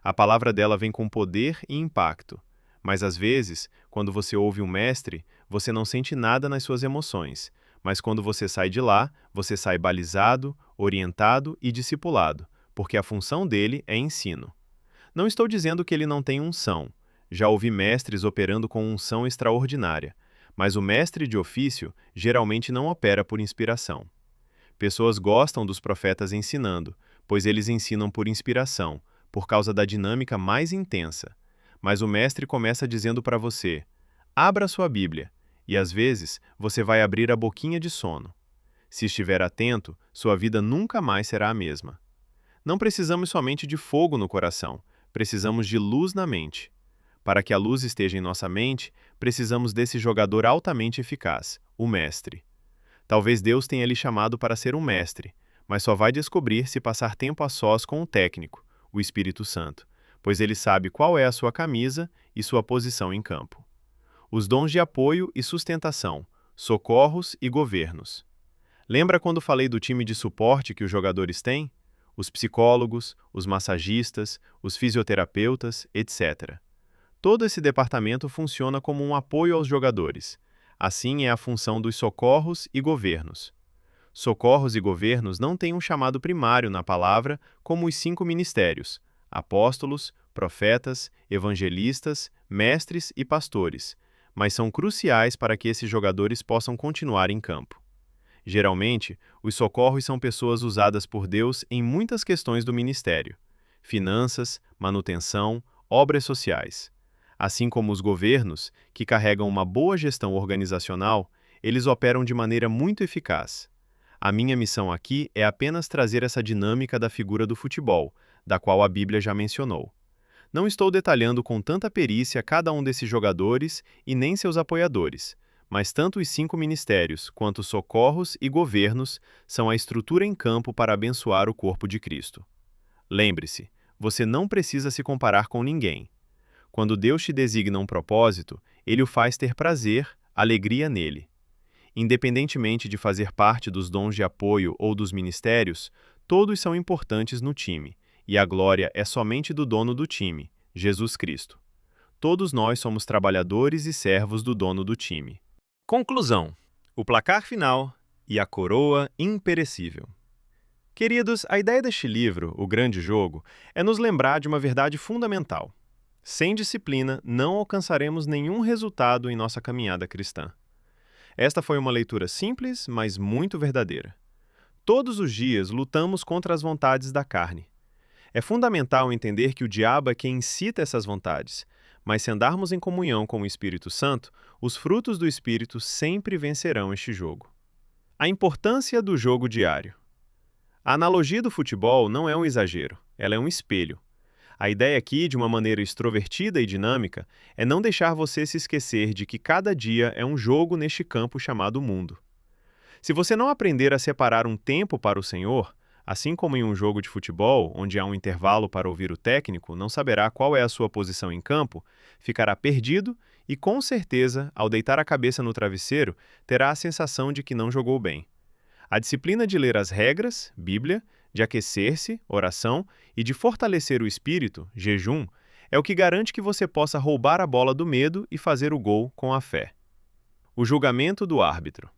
A palavra dela vem com poder e impacto. Mas às vezes, quando você ouve um mestre, você não sente nada nas suas emoções. Mas quando você sai de lá, você sai balizado, orientado e discipulado, porque a função dele é ensino. Não estou dizendo que ele não tem unção. Já ouvi mestres operando com unção extraordinária, mas o mestre de ofício geralmente não opera por inspiração. Pessoas gostam dos profetas ensinando, pois eles ensinam por inspiração, por causa da dinâmica mais intensa. Mas o mestre começa dizendo para você, abra sua Bíblia, e às vezes você vai abrir a boquinha de sono. Se estiver atento, sua vida nunca mais será a mesma. Não precisamos somente de fogo no coração, precisamos de luz na mente. Para que a luz esteja em nossa mente, precisamos desse jogador altamente eficaz, o mestre. Talvez Deus tenha lhe chamado para ser um mestre, mas só vai descobrir se passar tempo a sós com o técnico, o Espírito Santo, pois ele sabe qual é a sua camisa e sua posição em campo. Os dons de apoio e sustentação, socorros e governos. Lembra quando falei do time de suporte que os jogadores têm? Os psicólogos, os massagistas, os fisioterapeutas, etc. Todo esse departamento funciona como um apoio aos jogadores. Assim é a função dos socorros e governos. Socorros e governos não têm um chamado primário na palavra como os 5 ministérios: apóstolos, profetas, evangelistas, mestres e pastores, mas são cruciais para que esses jogadores possam continuar em campo. Geralmente, os socorros são pessoas usadas por Deus em muitas questões do ministério: finanças, manutenção, obras sociais. Assim como os governos, que carregam uma boa gestão organizacional, eles operam de maneira muito eficaz. A minha missão aqui é apenas trazer essa dinâmica da figura do futebol, da qual a Bíblia já mencionou. Não estou detalhando com tanta perícia cada um desses jogadores e nem seus apoiadores, mas tanto os 5 ministérios quanto os socorros e governos são a estrutura em campo para abençoar o corpo de Cristo. Lembre-se, você não precisa se comparar com ninguém. Quando Deus te designa um propósito, Ele o faz ter prazer, alegria nele. Independentemente de fazer parte dos dons de apoio ou dos ministérios, todos são importantes no time, e a glória é somente do dono do time, Jesus Cristo. Todos nós somos trabalhadores e servos do dono do time. Conclusão: o placar final e a coroa imperecível. Queridos, a ideia deste livro, O Grande Jogo, é nos lembrar de uma verdade fundamental. Sem disciplina, não alcançaremos nenhum resultado em nossa caminhada cristã. Esta foi uma leitura simples, mas muito verdadeira. Todos os dias lutamos contra as vontades da carne. É fundamental entender que o diabo é quem incita essas vontades, mas se andarmos em comunhão com o Espírito Santo, os frutos do Espírito sempre vencerão este jogo. A importância do jogo diário. A analogia do futebol não é um exagero, ela é um espelho. A ideia aqui, de uma maneira extrovertida e dinâmica, é não deixar você se esquecer de que cada dia é um jogo neste campo chamado mundo. Se você não aprender a separar um tempo para o Senhor, assim como em um jogo de futebol, onde há um intervalo para ouvir o técnico, não saberá qual é a sua posição em campo, ficará perdido e, com certeza, ao deitar a cabeça no travesseiro, terá a sensação de que não jogou bem. A disciplina de ler as regras, Bíblia, de aquecer-se, oração, e de fortalecer o espírito, jejum, é o que garante que você possa roubar a bola do medo e fazer o gol com a fé. O julgamento do árbitro.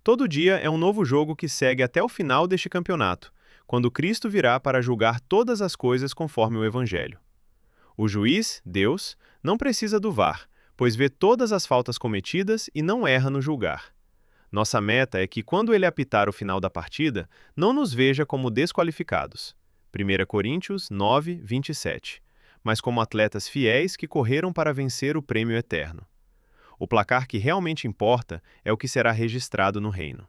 Todo dia é um novo jogo que segue até o final deste campeonato, quando Cristo virá para julgar todas as coisas conforme o Evangelho. O juiz, Deus, não precisa do VAR, pois vê todas as faltas cometidas e não erra no julgar. Nossa meta é que, quando ele apitar o final da partida, não nos veja como desqualificados. 1 Coríntios 9, 27. Mas como atletas fiéis que correram para vencer o prêmio eterno. O placar que realmente importa é o que será registrado no reino.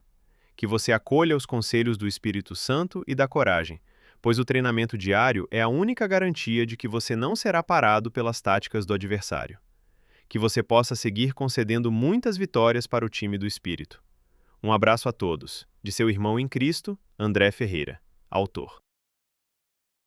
Que você acolha os conselhos do Espírito Santo e da coragem, pois o treinamento diário é a única garantia de que você não será parado pelas táticas do adversário. Que você possa seguir concedendo muitas vitórias para o time do Espírito. Um abraço a todos, de seu irmão em Cristo, André Ferreira, autor.